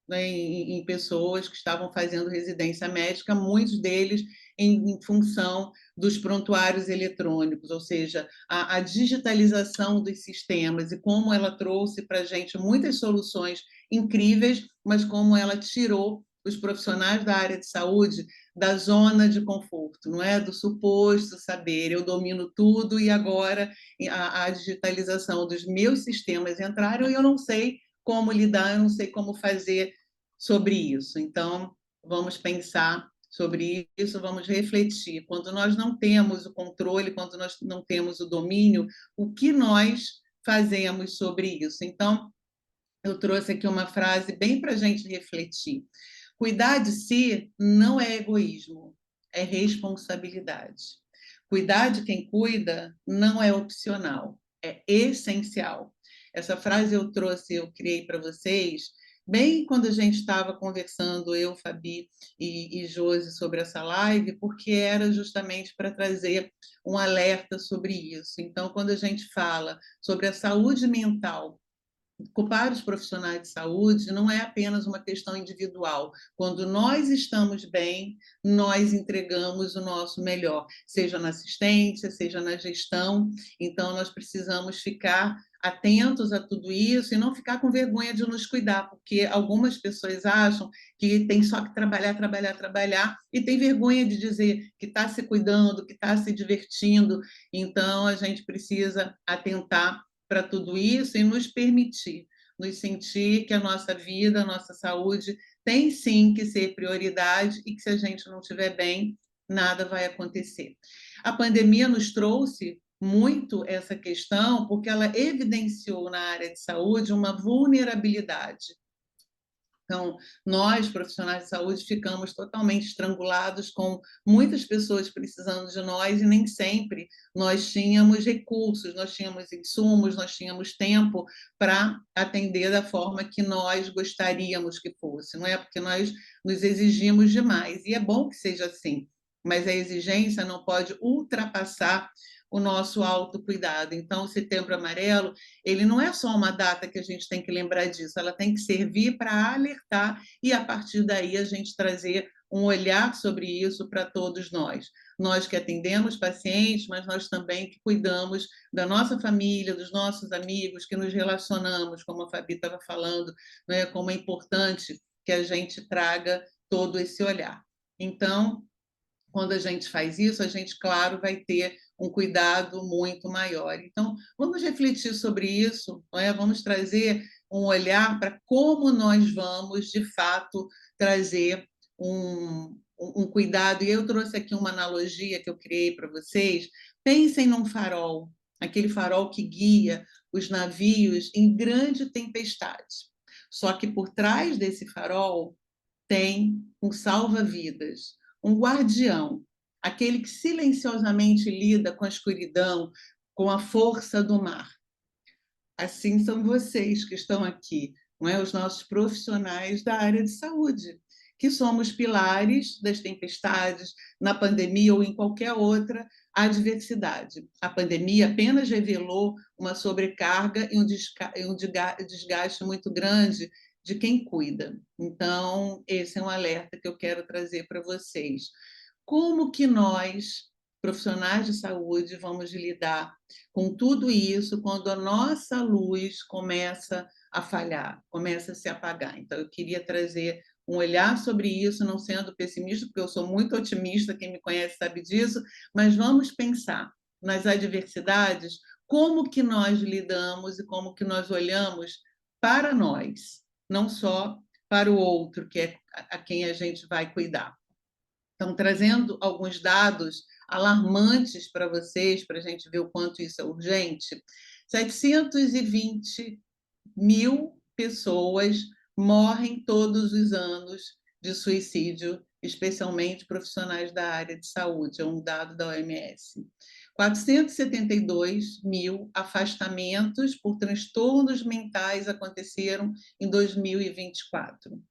né, em pessoas que estavam fazendo residência médica, muitos deles em função dos prontuários eletrônicos, ou seja, a digitalização dos sistemas e como ela trouxe para a gente muitas soluções incríveis, mas como ela tirou os profissionais da área de saúde da zona de conforto, não é? Do suposto saber, eu domino tudo e agora a digitalização dos meus sistemas entraram e eu não sei como lidar, eu não sei como fazer sobre isso. Então, vamos pensar sobre isso, vamos refletir. Quando nós não temos o controle, quando nós não temos o domínio, o que nós fazemos sobre isso? Então, eu trouxe aqui uma frase bem para a gente refletir. Cuidar de si não é egoísmo, é responsabilidade. Cuidar de quem cuida não é opcional, é essencial. Essa frase eu trouxe, eu criei para vocês, bem quando a gente estava conversando, eu, Fabi e Josi, sobre essa live, porque era justamente para trazer um alerta sobre isso. Então, quando a gente fala sobre a saúde mental, culpar os profissionais de saúde não é apenas uma questão individual. Quando nós estamos bem, nós entregamos o nosso melhor, seja na assistência, seja na gestão. Então, nós precisamos ficar atentos a tudo isso e não ficar com vergonha de nos cuidar, porque algumas pessoas acham que tem só que trabalhar, trabalhar, trabalhar e tem vergonha de dizer que está se cuidando, que está se divertindo. Então, a gente precisa atentar para tudo isso e nos permitir, nos sentir que a nossa vida, a nossa saúde tem sim que ser prioridade e que se a gente não estiver bem, nada vai acontecer. A pandemia nos trouxe muito essa questão porque ela evidenciou na área de saúde uma vulnerabilidade. Então, nós, profissionais de saúde, ficamos totalmente estrangulados com muitas pessoas precisando de nós e nem sempre nós tínhamos recursos, nós tínhamos insumos, nós tínhamos tempo para atender da forma que nós gostaríamos que fosse, não é? Porque nós nos exigimos demais, e é bom que seja assim, mas a exigência não pode ultrapassar o nosso autocuidado. Então, o Setembro Amarelo, ele não é só uma data que a gente tem que lembrar disso, ela tem que servir para alertar e, a partir daí, a gente trazer um olhar sobre isso para todos nós. Nós que atendemos pacientes, mas nós também que cuidamos da nossa família, dos nossos amigos, que nos relacionamos, como a Fabi estava falando, né, como é importante que a gente traga todo esse olhar. Então, quando a gente faz isso, a gente, claro, vai ter um cuidado muito maior. Então, vamos refletir sobre isso, não é? Vamos trazer um olhar para como nós vamos, de fato, trazer um cuidado. E eu trouxe aqui uma analogia que eu criei para vocês. Pensem num farol, aquele farol que guia os navios em grande tempestade. Só que por trás desse farol tem um salva-vidas, um guardião, aquele que silenciosamente lida com a escuridão, com a força do mar. Assim são vocês que estão aqui, não é? Os nossos profissionais da área de saúde, que somos pilares das tempestades, na pandemia ou em qualquer outra adversidade. A pandemia apenas revelou uma sobrecarga e um desgaste muito grande de quem cuida. Então, esse é um alerta que eu quero trazer para vocês. Como que nós, profissionais de saúde, vamos lidar com tudo isso quando a nossa luz começa a falhar, começa a se apagar? Então, eu queria trazer um olhar sobre isso, não sendo pessimista, porque eu sou muito otimista, quem me conhece sabe disso, mas vamos pensar nas adversidades, como que nós lidamos e como que nós olhamos para nós, não só para o outro, que é a quem a gente vai cuidar. Então, trazendo alguns dados alarmantes para vocês, para a gente ver o quanto isso é urgente. 720 mil pessoas morrem todos os anos de suicídio, especialmente profissionais da área de saúde, é um dado da OMS. 472 mil afastamentos por transtornos mentais aconteceram em 2024.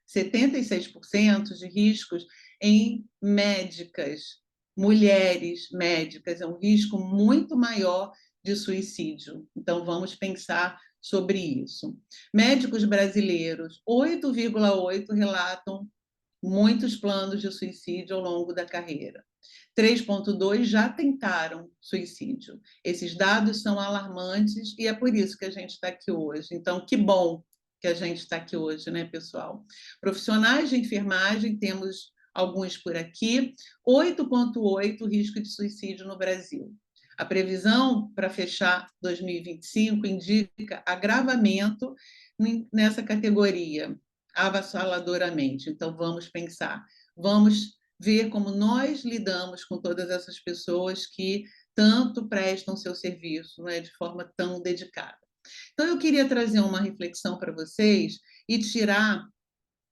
76% de riscos em médicas, mulheres médicas, é um risco muito maior de suicídio. Então, vamos pensar sobre isso. Médicos brasileiros, 8,8 relatam muitos planos de suicídio ao longo da carreira. 3,2 já tentaram suicídio. Esses dados são alarmantes e é por isso que a gente está aqui hoje. Então, que bom que a gente está aqui hoje, né, pessoal? Profissionais de enfermagem, temos alguns por aqui, 8,8 risco de suicídio no Brasil. A previsão para fechar 2025 indica agravamento nessa categoria, avassaladoramente. Então, vamos pensar, vamos ver como nós lidamos com todas essas pessoas que tanto prestam seu serviço, né, de forma tão dedicada. Então, eu queria trazer uma reflexão para vocês e tirar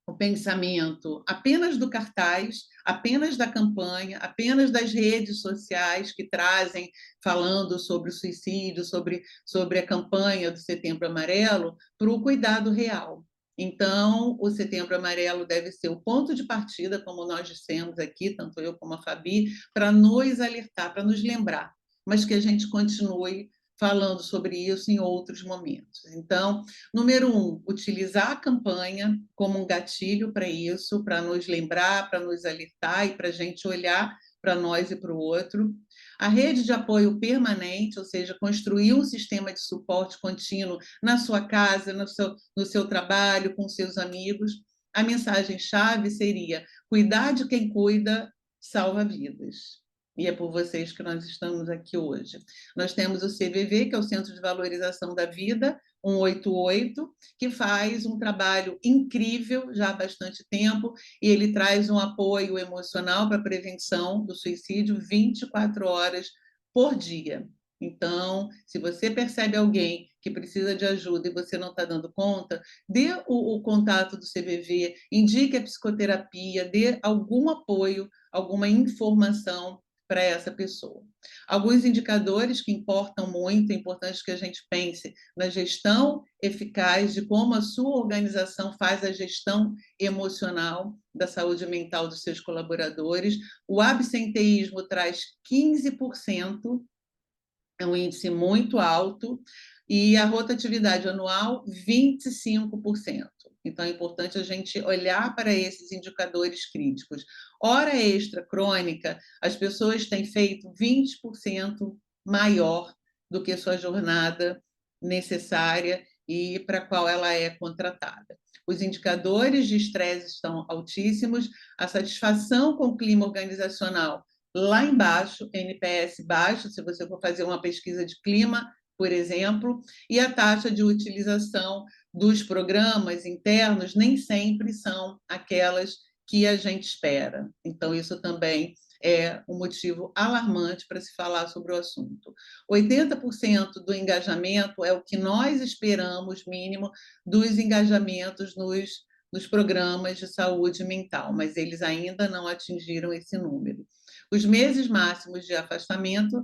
o pensamento apenas do cartaz, apenas da campanha, apenas das redes sociais que trazem, falando sobre o suicídio, sobre a campanha do Setembro Amarelo, para o cuidado real. Então, o Setembro Amarelo deve ser o ponto de partida, como nós dissemos aqui, tanto eu como a Fabi, para nos alertar, para nos lembrar, mas que a gente continue falando sobre isso em outros momentos. Então, número 1, utilizar a campanha como um gatilho para isso, para nos lembrar, para nos alertar e para a gente olhar para nós e para o outro. A rede de apoio permanente, ou seja, construir um sistema de suporte contínuo na sua casa, no seu trabalho, com seus amigos. A mensagem-chave seria: cuidar de quem cuida salva vidas. e é por vocês que nós estamos aqui hoje. Nós temos o CVV, que é o Centro de Valorização da Vida, 188, que faz um trabalho incrível já há bastante tempo, e ele traz um apoio emocional para a prevenção do suicídio 24 horas por dia. Então, se você percebe alguém que precisa de ajuda e você não está dando conta, dê o contato do CVV, indique a psicoterapia, dê algum apoio, alguma informação para essa pessoa. Alguns indicadores que importam muito, é importante que a gente pense na gestão eficaz de como a sua organização faz a gestão emocional da saúde mental dos seus colaboradores. O absenteísmo traz 15%, é um índice muito alto, e a rotatividade anual, 25%. Então, é importante a gente olhar para esses indicadores críticos. Hora extra crônica, as pessoas têm feito 20% maior do que sua jornada necessária e para a qual ela é contratada. Os indicadores de estresse estão altíssimos, a satisfação com o clima organizacional lá embaixo, NPS baixo, se você for fazer uma pesquisa de clima, por exemplo, e a taxa de utilização dos programas internos nem sempre são aquelas que a gente espera. Então, isso também é um motivo alarmante para se falar sobre o assunto. 80% do engajamento é o que nós esperamos, mínimo, dos engajamentos nos programas de saúde mental, mas eles ainda não atingiram esse número. Os meses máximos de afastamento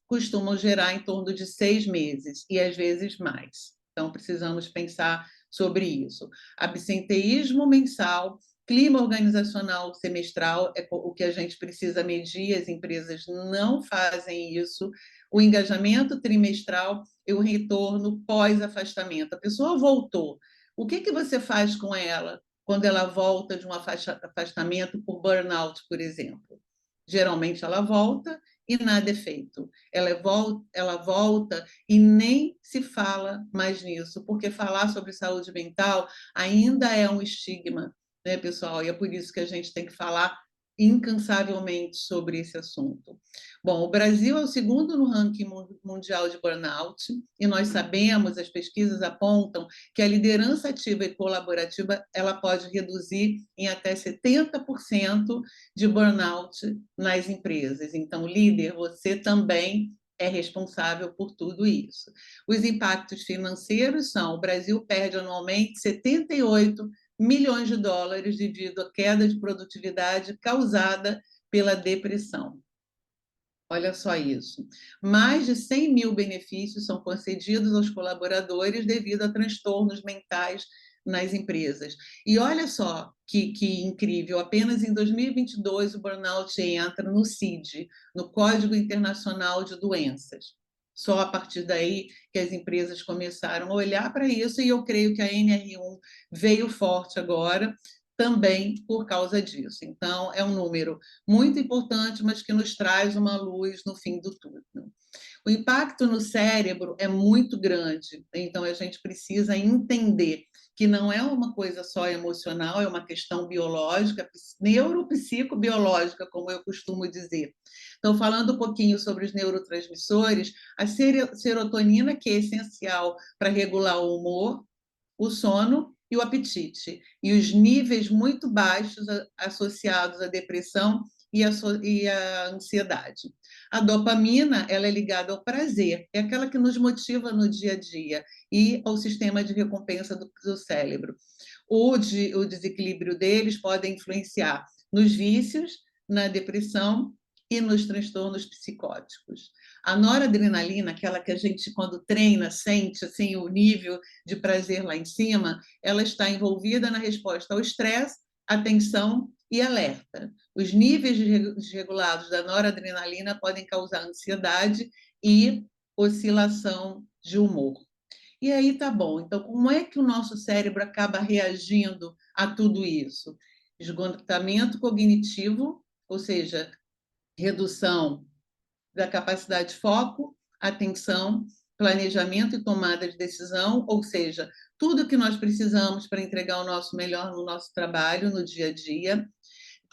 costumam gerar em torno de 6 meses, e às vezes mais. Então, precisamos pensar sobre isso. Absenteísmo mensal, clima organizacional semestral é o que a gente precisa medir, as empresas não fazem isso. O engajamento trimestral e o retorno pós-afastamento. A pessoa voltou. O que você faz com ela quando ela volta de um afastamento por burnout, por exemplo? Geralmente ela volta e nada é feito. Ela volta e nem se fala mais nisso, porque falar sobre saúde mental ainda é um estigma, né, pessoal? E é por isso que a gente tem que falar incansavelmente sobre esse assunto. Bom, o Brasil é o segundo no ranking mundial de burnout, e nós sabemos, as pesquisas apontam, que a liderança ativa e colaborativa ela pode reduzir em até 70% de burnout nas empresas. Então, líder, você também é responsável por tudo isso. Os impactos financeiros são: o Brasil perde anualmente 78 milhões de dólares devido à queda de produtividade causada pela depressão. Olha só isso. Mais de 100 mil benefícios são concedidos aos colaboradores devido a transtornos mentais nas empresas. E olha só que incrível, apenas em 2022 o burnout entra no CID, no Código Internacional de Doenças. Só a partir daí que as empresas começaram a olhar para isso, e eu creio que a NR1 veio forte agora, também por causa disso. Então, é um número muito importante, mas que nos traz uma luz no fim do túnel. O impacto no cérebro é muito grande, então a gente precisa entender que não é uma coisa só emocional, é uma questão biológica, neuropsicobiológica, como eu costumo dizer. Então, falando um pouquinho sobre os neurotransmissores, a serotonina, que é essencial para regular o humor, o sono e o apetite, e os níveis muito baixos associados à depressão e à ansiedade. A dopamina, ela é ligada ao prazer, é aquela que nos motiva no dia a dia, e ao sistema de recompensa do cérebro. O desequilíbrio deles pode influenciar nos vícios, na depressão e nos transtornos psicóticos. A noradrenalina, aquela que a gente, quando treina, sente assim, o nível de prazer lá em cima, ela está envolvida na resposta ao estresse, atenção e alerta. Os níveis desregulados da noradrenalina podem causar ansiedade e oscilação de humor. E aí tá bom. Então, como é que o nosso cérebro acaba reagindo a tudo isso? Esgotamento cognitivo, ou seja, redução da capacidade de foco, atenção, planejamento e tomada de decisão, ou seja, tudo que nós precisamos para entregar o nosso melhor no nosso trabalho, no dia a dia.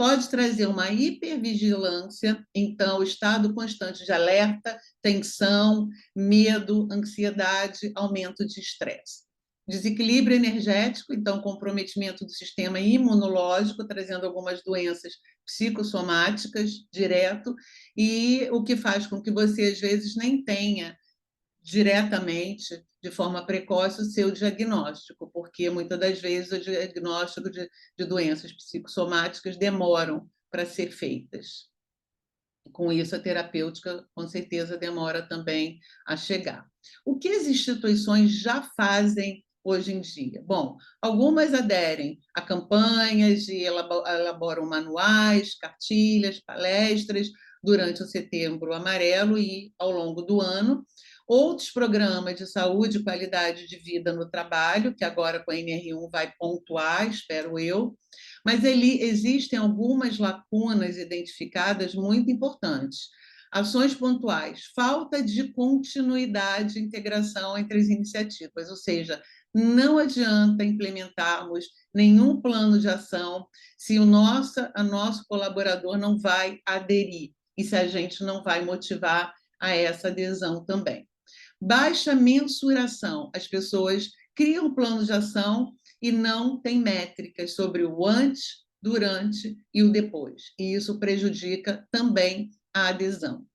pode trazer uma hipervigilância, então, estado constante de alerta, tensão, medo, ansiedade, aumento de estresse. Desequilíbrio energético, então, comprometimento do sistema imunológico, trazendo algumas doenças psicossomáticas direto, e o que faz com que você, às vezes, nem tenha diretamente, de forma precoce, o seu diagnóstico, porque muitas das vezes o diagnóstico de doenças psicossomáticas demoram para ser feitas. Com isso, a terapêutica, com certeza, demora também a chegar. O que as instituições já fazem hoje em dia? Bom, algumas aderem a campanhas e elaboram manuais, cartilhas, palestras durante o Setembro Amarelo e ao longo do ano. Outros programas de saúde e qualidade de vida no trabalho, que agora com a NR1 vai pontuar, espero eu, mas existem algumas lacunas identificadas muito importantes. Ações pontuais, falta de continuidade e integração entre as iniciativas, ou seja, não adianta implementarmos nenhum plano de ação se o nosso colaborador não vai aderir e se a gente não vai motivar a essa adesão também. Baixa mensuração, as pessoas criam um plano de ação e não têm métricas sobre o antes, durante e o depois. E isso prejudica também a adesão.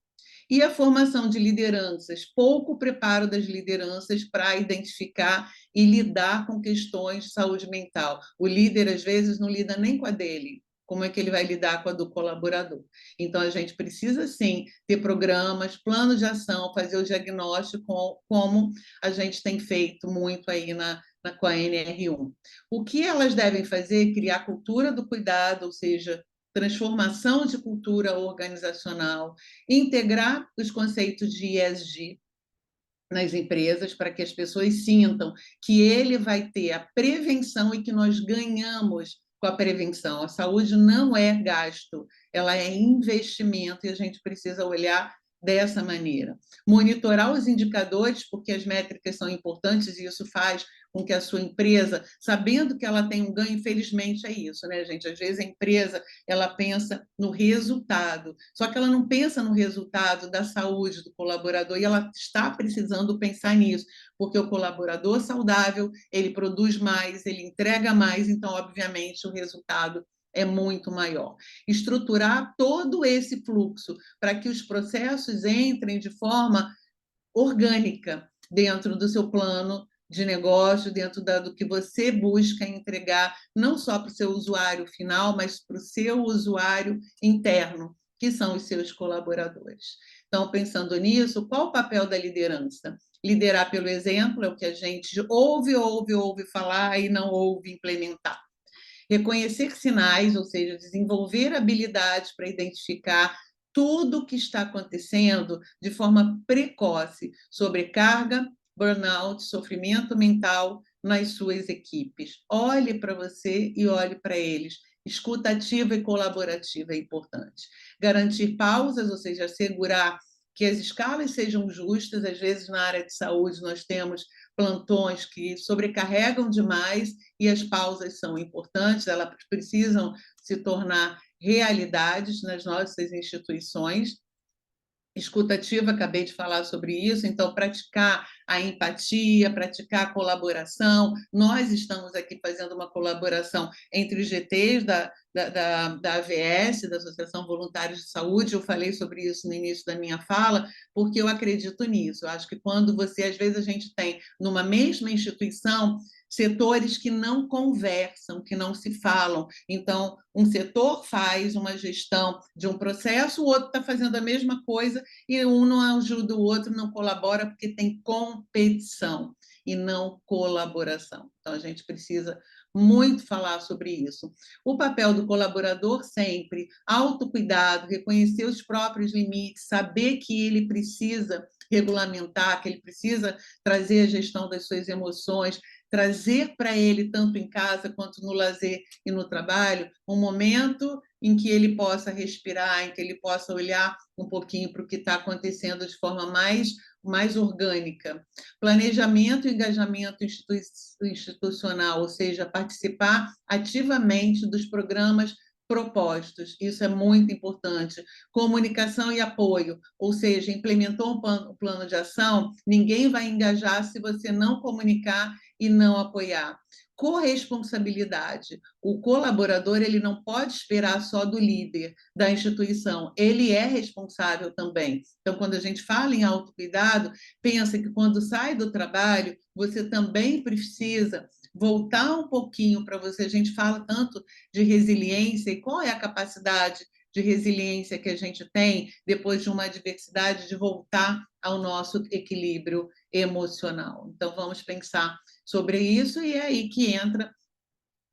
E a formação de lideranças, pouco preparo das lideranças para identificar e lidar com questões de saúde mental. O líder, às vezes, não lida nem com a dele. Como é que ele vai lidar com a do colaborador? Então, a gente precisa, sim, ter programas, plano de ação, fazer o diagnóstico, como a gente tem feito muito aí com a NR1. O que elas devem fazer? Criar cultura do cuidado, ou seja, transformação de cultura organizacional, integrar os conceitos de ESG nas empresas para que as pessoas sintam que ele vai ter a prevenção e que nós ganhamos com a prevenção. A saúde não é gasto, ela é investimento e a gente precisa olhar dessa maneira. Monitorar os indicadores, porque as métricas são importantes e isso faz com que a sua empresa, sabendo que ela tem um ganho, infelizmente é isso, né, gente? Às vezes a empresa, ela pensa no resultado, só que ela não pensa no resultado da saúde do colaborador e ela está precisando pensar nisso, porque o colaborador saudável, ele produz mais, ele entrega mais, então, obviamente, o resultado é muito maior. Estruturar todo esse fluxo para que os processos entrem de forma orgânica dentro do seu plano de negócio, dentro do que você busca entregar, não só para o seu usuário final, mas para o seu usuário interno, que são os seus colaboradores. Então, pensando nisso, qual o papel da liderança? Liderar pelo exemplo é o que a gente ouve falar e não ouve implementar. Reconhecer sinais, ou seja, desenvolver habilidades para identificar tudo o que está acontecendo de forma precoce, sobrecarga, burnout, sofrimento mental nas suas equipes. Olhe para você e olhe para eles. Escuta ativa e colaborativa é importante. Garantir pausas, ou seja, assegurar que as escalas sejam justas. Às vezes, na área de saúde, nós temos plantões que sobrecarregam demais e as pausas são importantes, elas precisam se tornar realidades nas nossas instituições. Escutativa, acabei de falar sobre isso, então praticar a empatia, praticar a colaboração. Nós estamos aqui fazendo uma colaboração entre os GTs da AVS, da Associação Voluntários de Saúde, eu falei sobre isso no início da minha fala, porque eu acredito nisso. Eu acho que quando você, às vezes, a gente tem numa mesma instituição setores que não conversam, que não se falam. Então, um setor faz uma gestão de um processo, o outro está fazendo a mesma coisa e um não ajuda o outro, não colabora, porque tem competição e não colaboração. Então, a gente precisa muito falar sobre isso. O papel do colaborador sempre, autocuidado, reconhecer os próprios limites, saber que ele precisa regulamentar, que ele precisa trazer a gestão das suas emoções, trazer para ele, tanto em casa quanto no lazer e no trabalho, um momento em que ele possa respirar, em que ele possa olhar um pouquinho para o que está acontecendo de forma mais orgânica. Planejamento e engajamento institucional, ou seja, participar ativamente dos programas propostos, isso é muito importante. Comunicação e apoio, ou seja, implementou um plano de ação, ninguém vai engajar se você não comunicar e não apoiar. Corresponsabilidade. O colaborador ele não pode esperar só do líder da instituição, ele é responsável também. Então, quando a gente fala em autocuidado, pensa que quando sai do trabalho, você também precisa voltar um pouquinho para você. A gente fala tanto de resiliência e qual é a capacidade de resiliência que a gente tem depois de uma adversidade, de voltar ao nosso equilíbrio emocional. Então, vamos pensar sobre isso e é aí que entra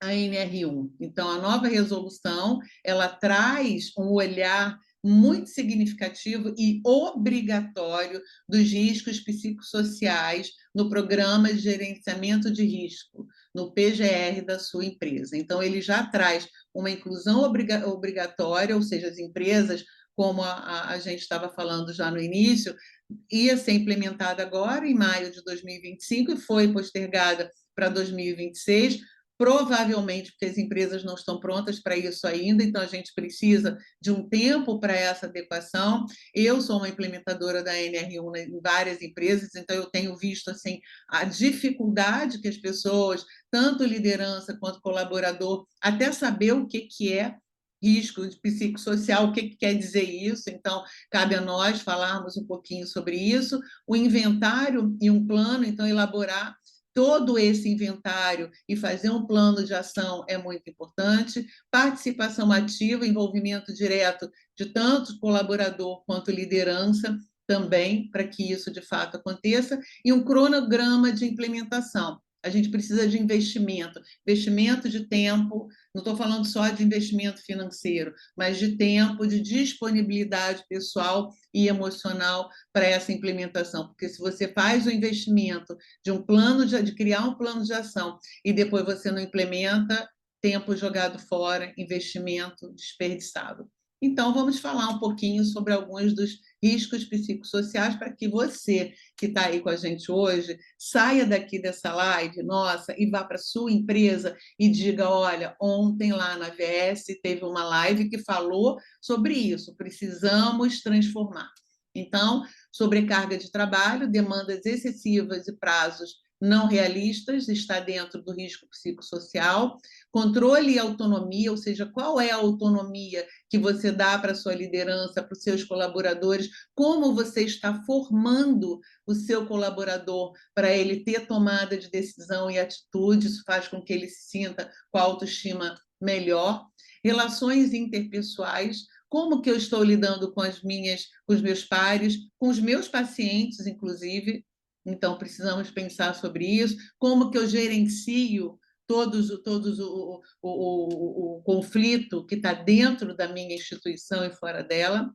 a NR1. Então, a nova resolução, ela traz um olhar muito significativo e obrigatório dos riscos psicossociais no programa de gerenciamento de risco, no PGR da sua empresa. Então, ele já traz uma inclusão obrigatória, ou seja, as empresas, como a gente estava falando já no início, ia ser implementada agora, em maio de 2025, e foi postergada para 2026, provavelmente porque as empresas não estão prontas para isso ainda, então a gente precisa de um tempo para essa adequação. Eu sou uma implementadora da NR1 em várias empresas, então eu tenho visto assim a dificuldade que as pessoas, tanto liderança quanto colaborador, até saber o que é risco psicossocial, o que quer dizer isso, então cabe a nós falarmos um pouquinho sobre isso, o inventário e um plano, então elaborar todo esse inventário e fazer um plano de ação é muito importante. Participação ativa, envolvimento direto de tanto colaborador quanto liderança também, para que isso de fato aconteça, e um cronograma de implementação. A gente precisa de investimento de tempo, não estou falando só de investimento financeiro, mas de tempo, de disponibilidade pessoal e emocional para essa implementação, porque se você faz o investimento de um plano de criar um plano de ação e depois você não implementa, tempo jogado fora, investimento desperdiçado. Então, vamos falar um pouquinho sobre alguns dos riscos psicossociais para que você, que está aí com a gente hoje, saia daqui dessa live, nossa, e vá para a sua empresa e diga, olha, ontem lá na VS teve uma live que falou sobre isso, precisamos transformar. Então, sobrecarga de trabalho, demandas excessivas e prazos não realistas, está dentro do risco psicossocial. Controle e autonomia, ou seja, qual é a autonomia que você dá para a sua liderança, para os seus colaboradores, como você está formando o seu colaborador para ele ter tomada de decisão e atitude, isso faz com que ele se sinta com a autoestima melhor. Relações interpessoais, como que eu estou lidando com com os meus pares, com os meus pacientes, inclusive. Então, precisamos pensar sobre isso. Como que eu gerencio todos o conflito que está dentro da minha instituição e fora dela,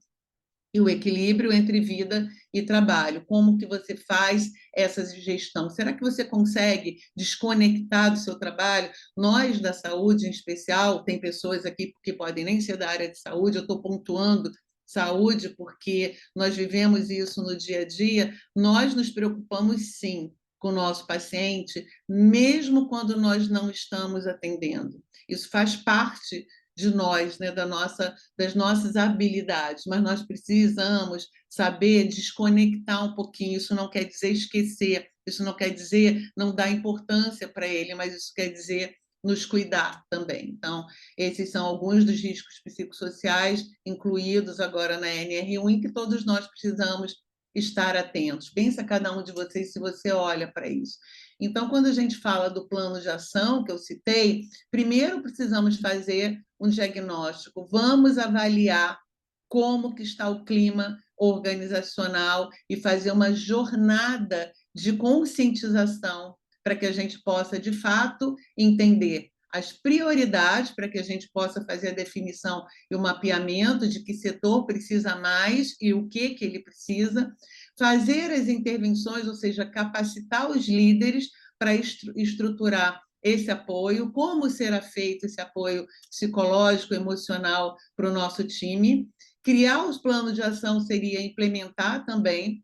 e o equilíbrio entre vida e trabalho. Como que você faz essa gestão? Será que você consegue desconectar do seu trabalho? Nós, da saúde em especial, tem pessoas aqui que podem nem ser da área de saúde, eu estou pontuando saúde porque nós vivemos isso no dia a dia, nós nos preocupamos sim com o nosso paciente, mesmo quando nós não estamos atendendo. Isso faz parte de nós, né, das nossas habilidades, mas nós precisamos saber desconectar um pouquinho. Isso não quer dizer esquecer, isso não quer dizer não dar importância para ele, mas isso quer dizer nos cuidar também. Então, esses são alguns dos riscos psicossociais incluídos agora na NR1 em que todos nós precisamos estar atentos. Pensa cada um de vocês se você olha para isso. Então, quando a gente fala do plano de ação que eu citei, primeiro precisamos fazer um diagnóstico, vamos avaliar como que está o clima organizacional e fazer uma jornada de conscientização para que a gente possa, de fato, entender as prioridades, para que a gente possa fazer a definição e o mapeamento de que setor precisa mais e o que ele precisa, fazer as intervenções, ou seja, capacitar os líderes para estruturar esse apoio, como será feito esse apoio psicológico, emocional para o nosso time. Criar os planos de ação seria implementar também,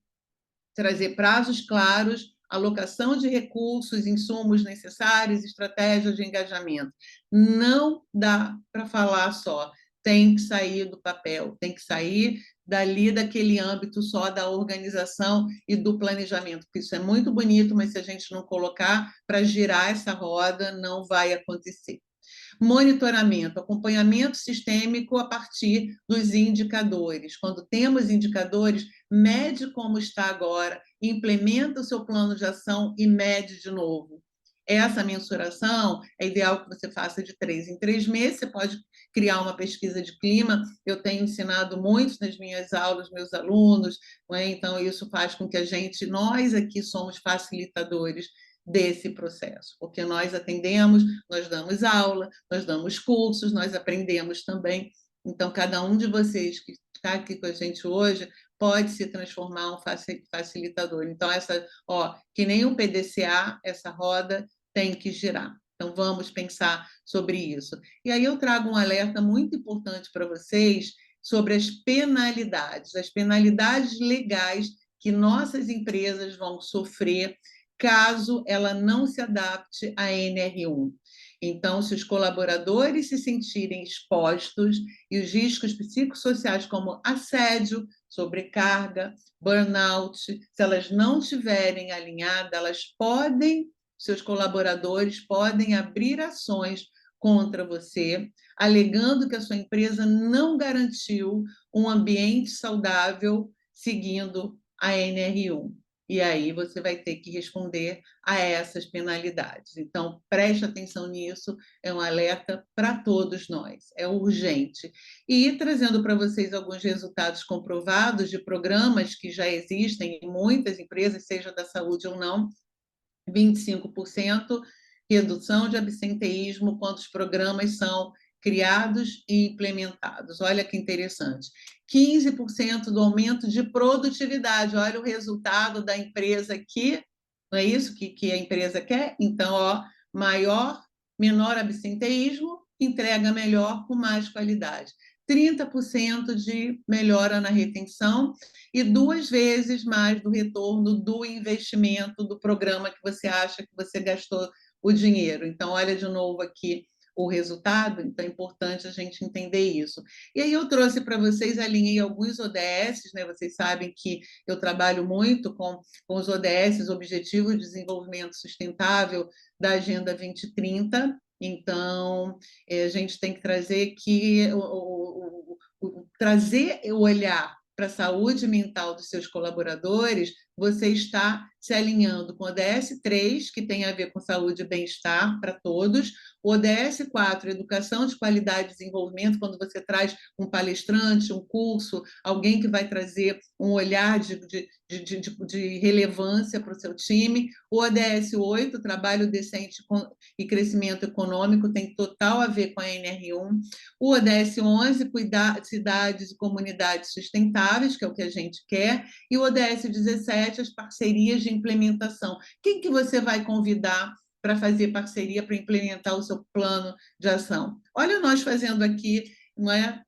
trazer prazos claros, alocação de recursos, insumos necessários, estratégias de engajamento. Não dá para falar só, tem que sair do papel, tem que sair dali daquele âmbito só da organização e do planejamento, porque isso é muito bonito, mas se a gente não colocar para girar essa roda, não vai acontecer. Monitoramento, acompanhamento sistêmico a partir dos indicadores. Quando temos indicadores, mede como está agora, implementa o seu plano de ação e mede de novo. Essa mensuração é ideal que você faça de 3 em 3 meses. Você pode criar uma pesquisa de clima. Eu tenho ensinado muito nas minhas aulas, meus alunos, não é? Então, isso faz com que nós aqui somos facilitadores desse processo, porque nós atendemos, nós damos aula, nós damos cursos, nós aprendemos também. Então, cada um de vocês que está aqui com a gente hoje pode se transformar um facilitador. Então, que nem um PDCA, essa roda tem que girar. Então, vamos pensar sobre isso. E aí eu trago um alerta muito importante para vocês sobre as penalidades legais que nossas empresas vão sofrer caso ela não se adapte à NR1. Então, se os colaboradores se sentirem expostos e os riscos psicossociais como assédio, sobrecarga, burnout, se elas não estiverem alinhadas, seus colaboradores podem abrir ações contra você, alegando que a sua empresa não garantiu um ambiente saudável seguindo a NR1. E aí você vai ter que responder a essas penalidades. Então, preste atenção nisso, é um alerta para todos nós, é urgente. E trazendo para vocês alguns resultados comprovados de programas que já existem em muitas empresas, seja da saúde ou não, 25% redução de absenteísmo quando os programas são criados e implementados. Olha que interessante. 15% do aumento de produtividade. Olha o resultado da empresa aqui. Não é isso que a empresa quer? Então, menor absenteísmo, entrega melhor com mais qualidade. 30% de melhora na retenção e 2 vezes mais do retorno do investimento do programa que você acha que você gastou o dinheiro. Então, olha de novo aqui o resultado, então é importante a gente entender isso. E aí eu trouxe para vocês, alinhei alguns ODS, né? Vocês sabem que eu trabalho muito com os ODS, Objetivos de Desenvolvimento Sustentável da Agenda 2030, então a gente tem que trazer trazer o olhar para a saúde mental dos seus colaboradores, você está se alinhando com o ODS 3, que tem a ver com saúde e bem-estar para todos, o ODS 4, educação de qualidade e desenvolvimento, quando você traz um palestrante, um curso, alguém que vai trazer um olhar de relevância para o seu time, o ODS 8, trabalho decente e crescimento econômico, tem total a ver com a NR1, o ODS 11, cuidar cidades e comunidades sustentáveis, que é o que a gente quer, e o ODS 17, as parcerias de implementação. Quem que você vai convidar para fazer parceria para implementar o seu plano de ação? Olha nós fazendo aqui, não é?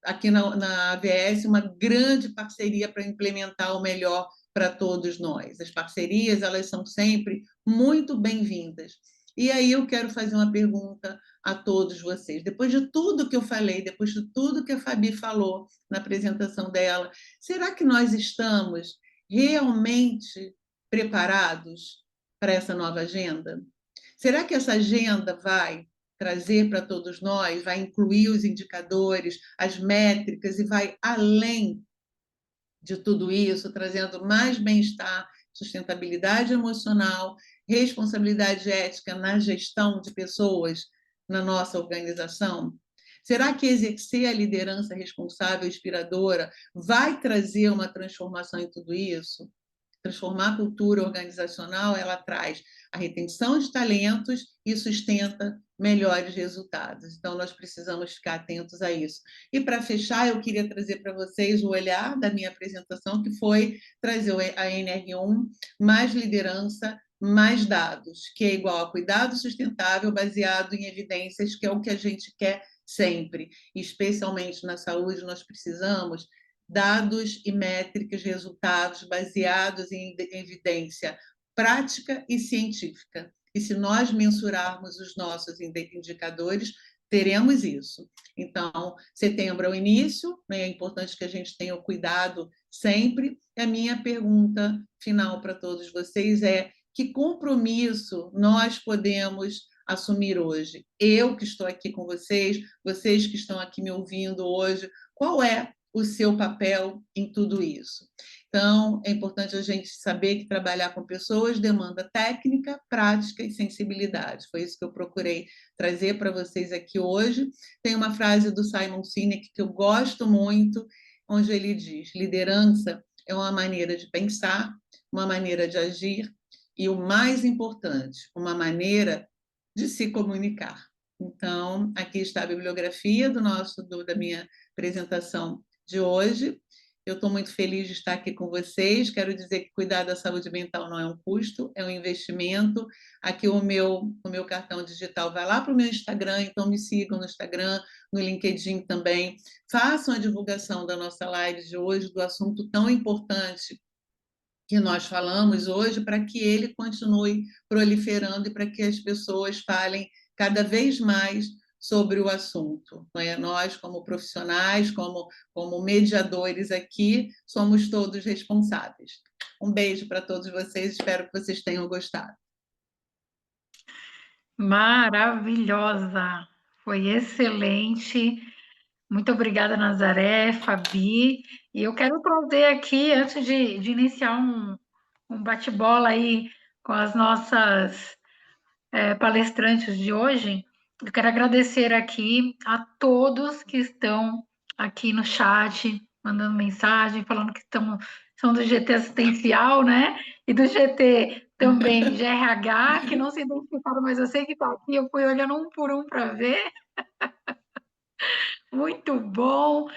Aqui na AVS, uma grande parceria para implementar o melhor para todos nós. As parcerias, elas são sempre muito bem-vindas. E aí eu quero fazer uma pergunta a todos vocês. Depois de tudo que eu falei, depois de tudo que a Fabi falou na apresentação dela, será que nós estamos realmente preparados para essa nova agenda? Será que essa agenda vai trazer para todos nós, vai incluir os indicadores, as métricas e vai além de tudo isso, trazendo mais bem-estar, sustentabilidade emocional, responsabilidade ética na gestão de pessoas na nossa organização? Será que exercer a liderança responsável e inspiradora vai trazer uma transformação em tudo isso? Transformar a cultura organizacional, ela traz a retenção de talentos e sustenta melhores resultados. Então, nós precisamos ficar atentos a isso. E, para fechar, eu queria trazer para vocês o olhar da minha apresentação, que foi trazer a NR1, mais liderança, mais dados, que é igual a cuidado sustentável baseado em evidências, que é o que a gente quer sempre. E, especialmente na saúde, nós precisamos dados e métricas, resultados baseados em evidência prática e científica. E se nós mensurarmos os nossos indicadores, teremos isso. Então, setembro é o início, né? É importante que a gente tenha o cuidado sempre. E a minha pergunta final para todos vocês é: que compromisso nós podemos assumir hoje? Eu que estou aqui com vocês, vocês que estão aqui me ouvindo hoje, qual é o seu papel em tudo isso? Então, é importante a gente saber que trabalhar com pessoas demanda técnica, prática e sensibilidade. Foi isso que eu procurei trazer para vocês aqui hoje. Tem uma frase do Simon Sinek que eu gosto muito, onde ele diz: liderança é uma maneira de pensar, uma maneira de agir e, o mais importante, uma maneira de se comunicar. Então, aqui está a bibliografia da minha apresentação de hoje. Eu estou muito feliz de estar aqui com vocês. Quero dizer que cuidar da saúde mental não é um custo, é um investimento. Aqui o meu cartão digital vai lá para o meu Instagram, então me sigam no Instagram, no LinkedIn também. Façam a divulgação da nossa live de hoje, do assunto tão importante que nós falamos hoje, para que ele continue proliferando e para que as pessoas falem cada vez mais sobre o assunto. Não é? Nós, como profissionais, como mediadores aqui, somos todos responsáveis. Um beijo para todos vocês, espero que vocês tenham gostado. Maravilhosa, foi excelente. Muito obrigada, Nazaré, Fabi. E eu quero trazer aqui, antes de iniciar um bate-bola aí com as nossas palestrantes de hoje, eu quero agradecer aqui a todos que estão aqui no chat, mandando mensagem, falando que são do GT Assistencial, né? E do GT também GRH, que não se identificaram, mas eu sei que está aqui, eu fui olhando um por um para ver. Muito bom,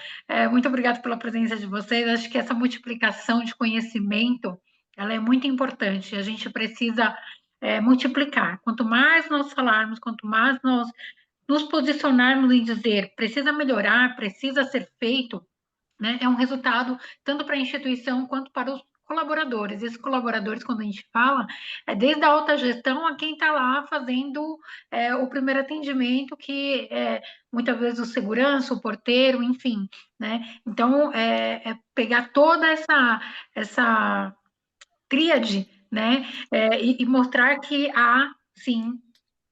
muito obrigada pela presença de vocês. Acho que essa multiplicação de conhecimento, ela é muito importante. A gente precisa multiplicar. Quanto mais nós falarmos, quanto mais nós nos posicionarmos em dizer precisa melhorar, precisa ser feito, né? É um resultado tanto para a instituição quanto para os colaboradores. Esses colaboradores, quando a gente fala, é desde a alta gestão a quem está lá fazendo o primeiro atendimento, que é muitas vezes o segurança, o porteiro, enfim, né? Então, é pegar toda essa tríade, né? E mostrar que há, sim,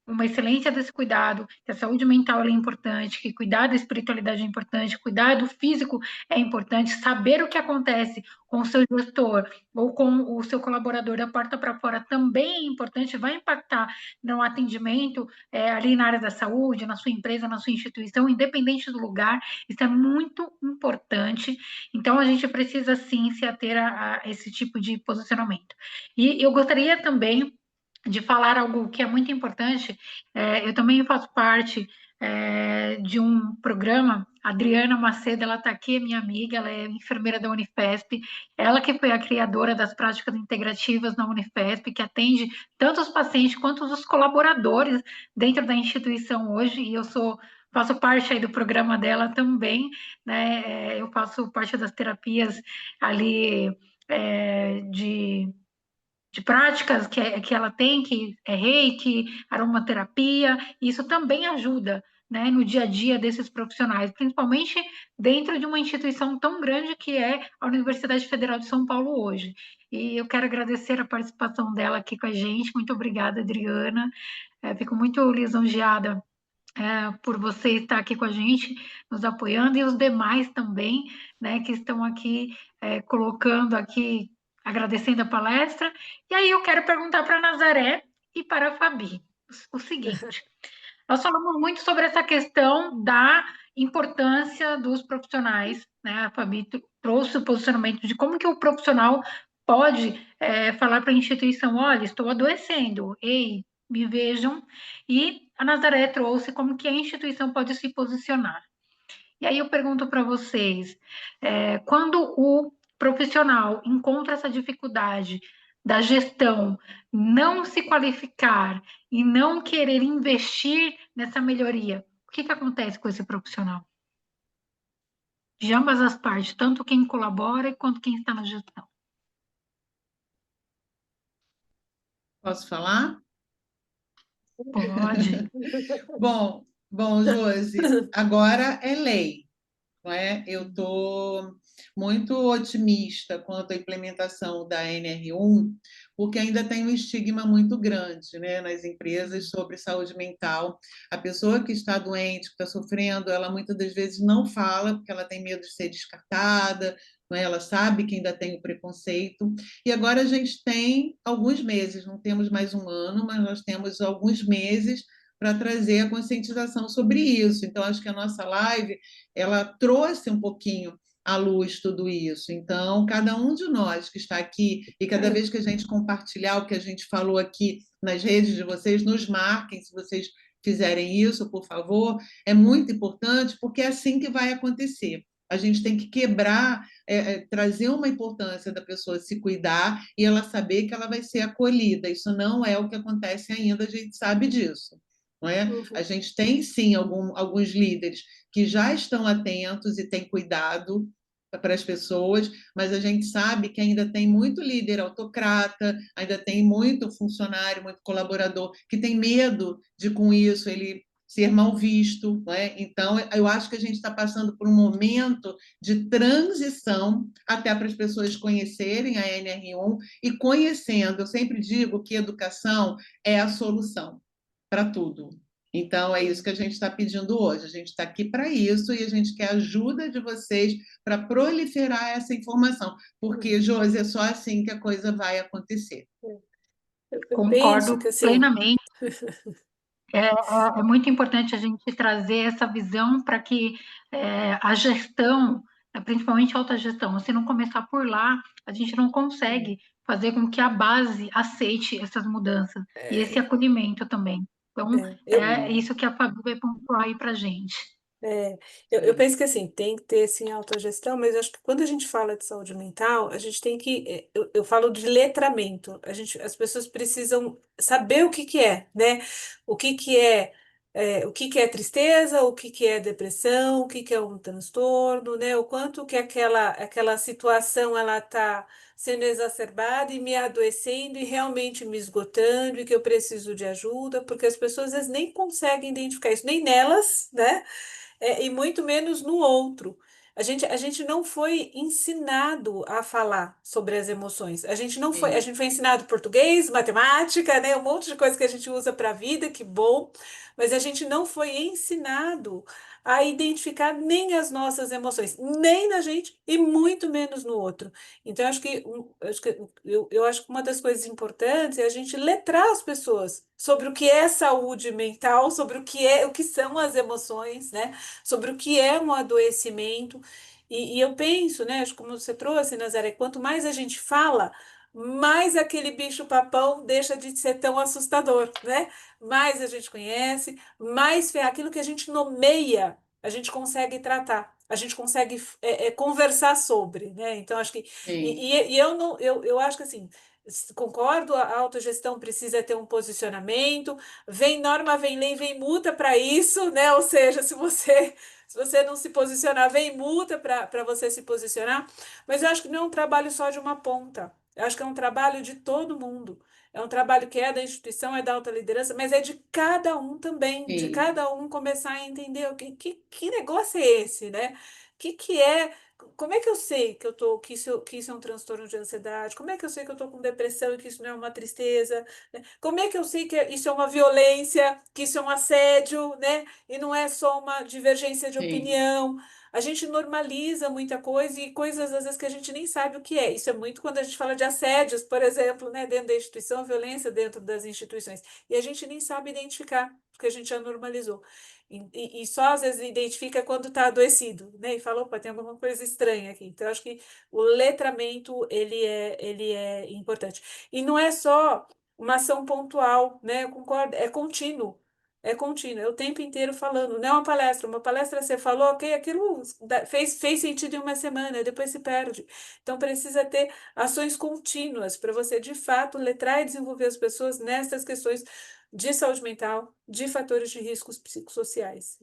uma excelência desse cuidado, que a saúde mental é importante, que cuidar da espiritualidade é importante, cuidar do físico é importante, saber o que acontece com o seu gestor ou com o seu colaborador da porta para fora também é importante, vai impactar no atendimento ali na área da saúde, na sua empresa, na sua instituição, independente do lugar, isso é muito importante. Então, a gente precisa sim se ater a esse tipo de posicionamento. E eu gostaria também de falar algo que é muito importante. Eu também faço parte de um programa. A Adriana Macedo, ela está aqui, minha amiga, ela é enfermeira da Unifesp, ela que foi a criadora das práticas integrativas na Unifesp, que atende tanto os pacientes quanto os colaboradores dentro da instituição hoje, e faço parte aí do programa dela também, né? Eu faço parte das terapias ali de práticas que ela tem, que é reiki, aromaterapia, isso também ajuda, né, no dia a dia desses profissionais, principalmente dentro de uma instituição tão grande que é a Universidade Federal de São Paulo hoje. E eu quero agradecer a participação dela aqui com a gente. Muito obrigada, Adriana. Fico muito lisonjeada por você estar aqui com a gente, nos apoiando, e os demais também, né, que estão aqui colocando aqui, agradecendo a palestra. E aí eu quero perguntar para a Nazaré e para a Fabi o seguinte: nós falamos muito sobre essa questão da importância dos profissionais, né? A Fabi trouxe o posicionamento de como que o profissional pode falar para a instituição: olha, estou adoecendo, ei, me vejam. E a Nazaré trouxe como que a instituição pode se posicionar. E aí eu pergunto para vocês, quando o profissional encontra essa dificuldade da gestão, não se qualificar e não querer investir nessa melhoria, o que acontece com esse profissional? De ambas as partes, tanto quem colabora quanto quem está na gestão. Posso falar? Pode. Bom, Josi, agora é lei, não é? Eu estou muito otimista quanto à implementação da NR1, porque ainda tem um estigma muito grande, né, nas empresas sobre saúde mental. A pessoa que está doente, que está sofrendo, ela muitas das vezes não fala, porque ela tem medo de ser descartada, não é? Ela sabe que ainda tem o preconceito. E agora a gente tem alguns meses, não temos mais um ano, mas nós temos alguns meses para trazer a conscientização sobre isso. Então, acho que a nossa live ela trouxe um pouquinho à luz tudo isso. Então, cada um de nós que está aqui, e cada vez que a gente compartilhar o que a gente falou aqui nas redes de vocês, nos marquem se vocês fizerem isso, por favor. É muito importante, porque é assim que vai acontecer. A gente tem que quebrar, trazer uma importância da pessoa se cuidar e ela saber que ela vai ser acolhida. Isso não é o que acontece ainda, a gente sabe disso. Não é? A Uhum. gente tem sim alguns líderes que já estão atentos e têm cuidado para as pessoas, mas a gente sabe que ainda tem muito líder autocrata, ainda tem muito funcionário, muito colaborador que tem medo de, com isso, ele ser mal visto. Não é? Então, eu acho que a gente está passando por um momento de transição até para as pessoas conhecerem a NR1 e conhecendo. Eu sempre digo que educação é a solução para tudo. Então, é isso que a gente está pedindo hoje. A gente está aqui para isso e a gente quer a ajuda de vocês para proliferar essa informação, porque, Josi, é só assim que a coisa vai acontecer. Eu penso que Concordo assim, plenamente. É muito importante a gente trazer essa visão para que a gestão, principalmente a alta gestão, se não começar por lá, a gente não consegue fazer com que a base aceite essas mudanças e esse é, acolhimento também. Então, eu, é isso que a Fabi vai pontuar aí para a gente. É, eu Sim, penso que assim, tem que ter sim autogestão, mas eu acho que quando a gente fala de saúde mental, a gente tem que, eu falo de letramento, as pessoas precisam saber o que que é, né? O que que o que que é tristeza, o que que é depressão, o que que é um transtorno, né? O quanto que aquela situação ela está sendo exacerbada e me adoecendo e realmente me esgotando e que eu preciso de ajuda, porque as pessoas às vezes nem conseguem identificar isso, nem nelas, né? E muito menos no outro. A gente não foi ensinado a falar sobre as emoções. A sim, gente foi ensinado português, matemática, né? Um monte de coisa que a gente usa para a vida, que bom, mas a gente não foi ensinado a identificar nem as nossas emoções, nem na gente e muito menos no outro. Então, eu acho que uma das coisas importantes é a gente letrar as pessoas sobre o que é saúde mental, sobre o que são as emoções, né? Sobre o que é um adoecimento. E eu penso, né, acho que como você trouxe, Nazaré, quanto mais a gente fala, mais aquele bicho-papão deixa de ser tão assustador, né? Mais a gente conhece, aquilo que a gente nomeia, a gente consegue tratar. A gente consegue conversar sobre, né? Então, acho que. sim, E eu não, eu acho que assim, concordo, a autogestão precisa ter um posicionamento, vem norma, vem lei, vem multa para isso, né? Ou seja, se você não se posicionar, vem multa para você se posicionar. Mas eu acho que não é um trabalho só de uma ponta. Eu acho que é um trabalho de todo mundo. É um trabalho que é da instituição, é da alta liderança, mas é de cada um também, de sim, cada um começar a entender que negócio é esse, né? Que é como é que eu sei que isso é um transtorno de ansiedade? Como é que eu sei que eu estou com depressão e que isso não é uma tristeza? Né? Como é que eu sei que isso é uma violência, que isso é um assédio, né? E não é só uma divergência de sim, opinião? A gente normaliza muita coisa e coisas às vezes que a gente nem sabe o que é. Isso é muito quando a gente fala de assédios, por exemplo, né? Dentro da instituição, violência dentro das instituições. E a gente nem sabe identificar, porque a gente já normalizou. E só às vezes identifica quando está adoecido, né? E fala, opa, tem alguma coisa estranha aqui. Então, eu acho que o letramento, ele é importante. E não é só uma ação pontual, né? Eu concordo, é contínuo. É contínuo, é o tempo inteiro falando, não é uma palestra. Uma palestra você falou, ok, aquilo fez sentido em uma semana, depois se perde. Então precisa ter ações contínuas para você, de fato, letrar e desenvolver as pessoas nessas questões de saúde mental, de fatores de riscos psicossociais.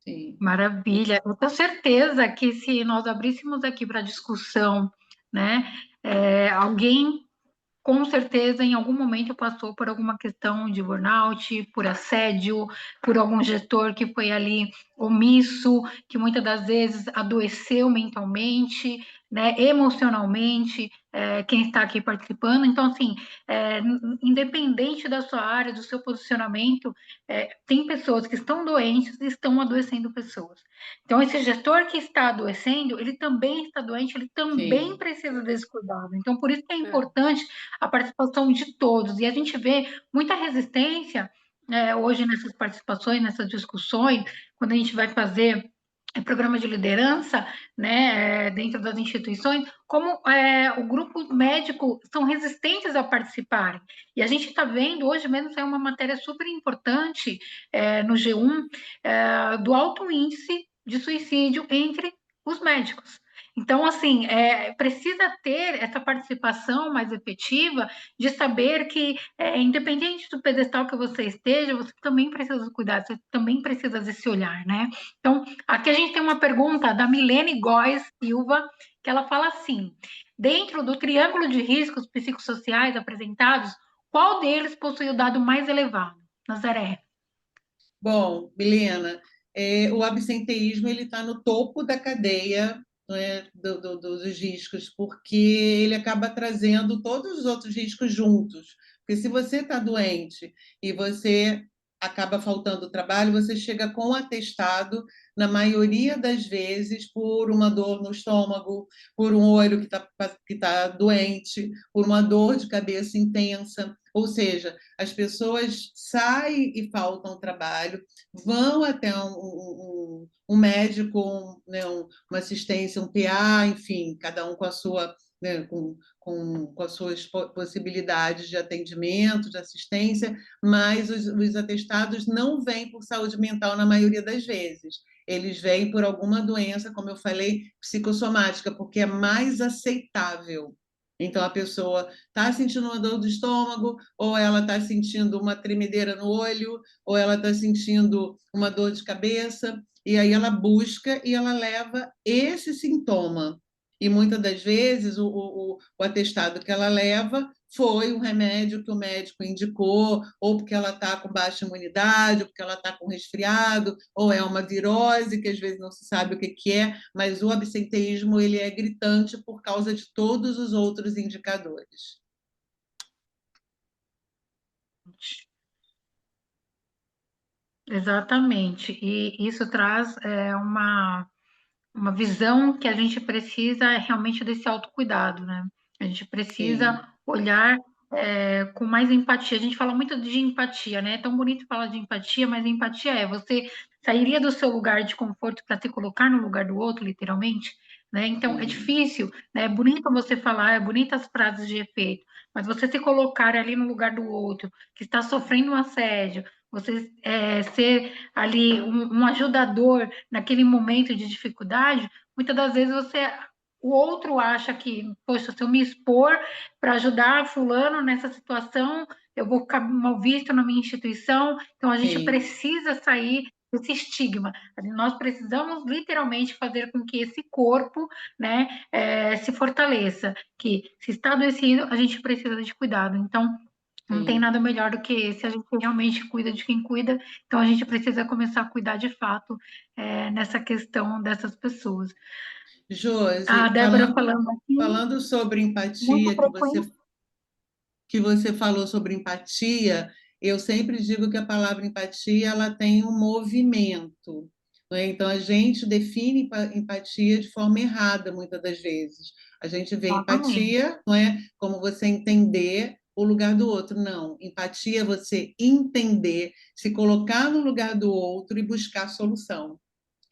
sim, Maravilha. Eu tenho certeza que se nós abríssemos aqui para discussão, né, alguém com certeza, em algum momento passou por alguma questão de burnout, por assédio, por algum gestor que foi ali omisso, que muitas das vezes adoeceu mentalmente, né, emocionalmente, quem está aqui participando. Então, assim, independente da sua área, do seu posicionamento, tem pessoas que estão doentes e estão adoecendo pessoas. Então, esse gestor que está adoecendo, ele também está doente, ele também Sim, precisa desse cuidado. Então, por isso que é É. importante a participação de todos. E a gente vê muita resistência hoje nessas participações, nessas discussões, quando a gente vai fazer programa de liderança, né, dentro das instituições, como o grupo médico são resistentes a participarem. E a gente está vendo, hoje mesmo saiu uma matéria super importante no G1, do alto índice de suicídio entre os médicos. Então, assim, precisa ter essa participação mais efetiva de saber que, independente do pedestal que você esteja, você também precisa cuidar, você também precisa desse olhar, né? Então, aqui a gente tem uma pergunta da Milene Góes Silva, que ela fala assim: dentro do triângulo de riscos psicossociais apresentados, qual deles possui o dado mais elevado? Nazaré. bom, Milena, o absenteísmo ele está no topo da cadeia, né, dos riscos, porque ele acaba trazendo todos os outros riscos juntos. Porque se você está doente e você acaba faltando trabalho, você chega com atestado, na maioria das vezes, por uma dor no estômago, por um olho que tá doente, por uma dor de cabeça intensa. Ou seja, as pessoas saem e faltam trabalho, vão até um médico, né, uma assistência, um PA, enfim, cada um com a sua, né, com as suas possibilidades de atendimento, de assistência, mas os atestados não vêm por saúde mental na maioria das vezes. Eles vêm por alguma doença, como eu falei, psicossomática, porque é mais aceitável. Então, a pessoa está sentindo uma dor do estômago, ou ela está sentindo uma tremedeira no olho, ou ela está sentindo uma dor de cabeça, e aí ela busca e ela leva esse sintoma. E muitas das vezes o atestado que ela leva foi um remédio que o médico indicou, ou porque ela está com baixa imunidade, ou porque ela está com resfriado, ou é uma virose, que às vezes não se sabe o que que é, mas o absenteísmo ele é gritante por causa de todos os outros indicadores. Exatamente. E isso traz uma visão que a gente precisa realmente desse autocuidado, né? A gente precisa Sim, olhar com mais empatia. A gente fala muito de empatia, né? É tão bonito falar de empatia, mas empatia você sairia do seu lugar de conforto para se colocar no lugar do outro, literalmente, né? Então é sim, difícil, né? É bonito você falar, é bonito as frases de efeito, mas você se colocar ali no lugar do outro que está sofrendo um assédio, você ser ali um ajudador naquele momento de dificuldade, muitas das vezes o outro acha que, poxa, se eu me expor para ajudar fulano nessa situação, eu vou ficar mal visto na minha instituição. Então a gente sim, precisa sair desse estigma. Nós precisamos literalmente fazer com que esse corpo, né, se fortaleça. Que se está adoecido, a gente precisa de cuidado. Então não tem sim. nada melhor do que esse. A gente realmente cuida de quem cuida, então a gente precisa começar a cuidar de fato nessa questão dessas pessoas. A Josi, Débora falando aqui, falando sobre muito empatia, frequente. que você falou sobre empatia, eu sempre digo que a palavra empatia ela tem um movimento. Né? Então, a gente define empatia de forma errada, muitas das vezes. A gente vê Exatamente. empatia, não é como você entender o lugar do outro. Não, empatia é você entender, se colocar no lugar do outro e buscar solução.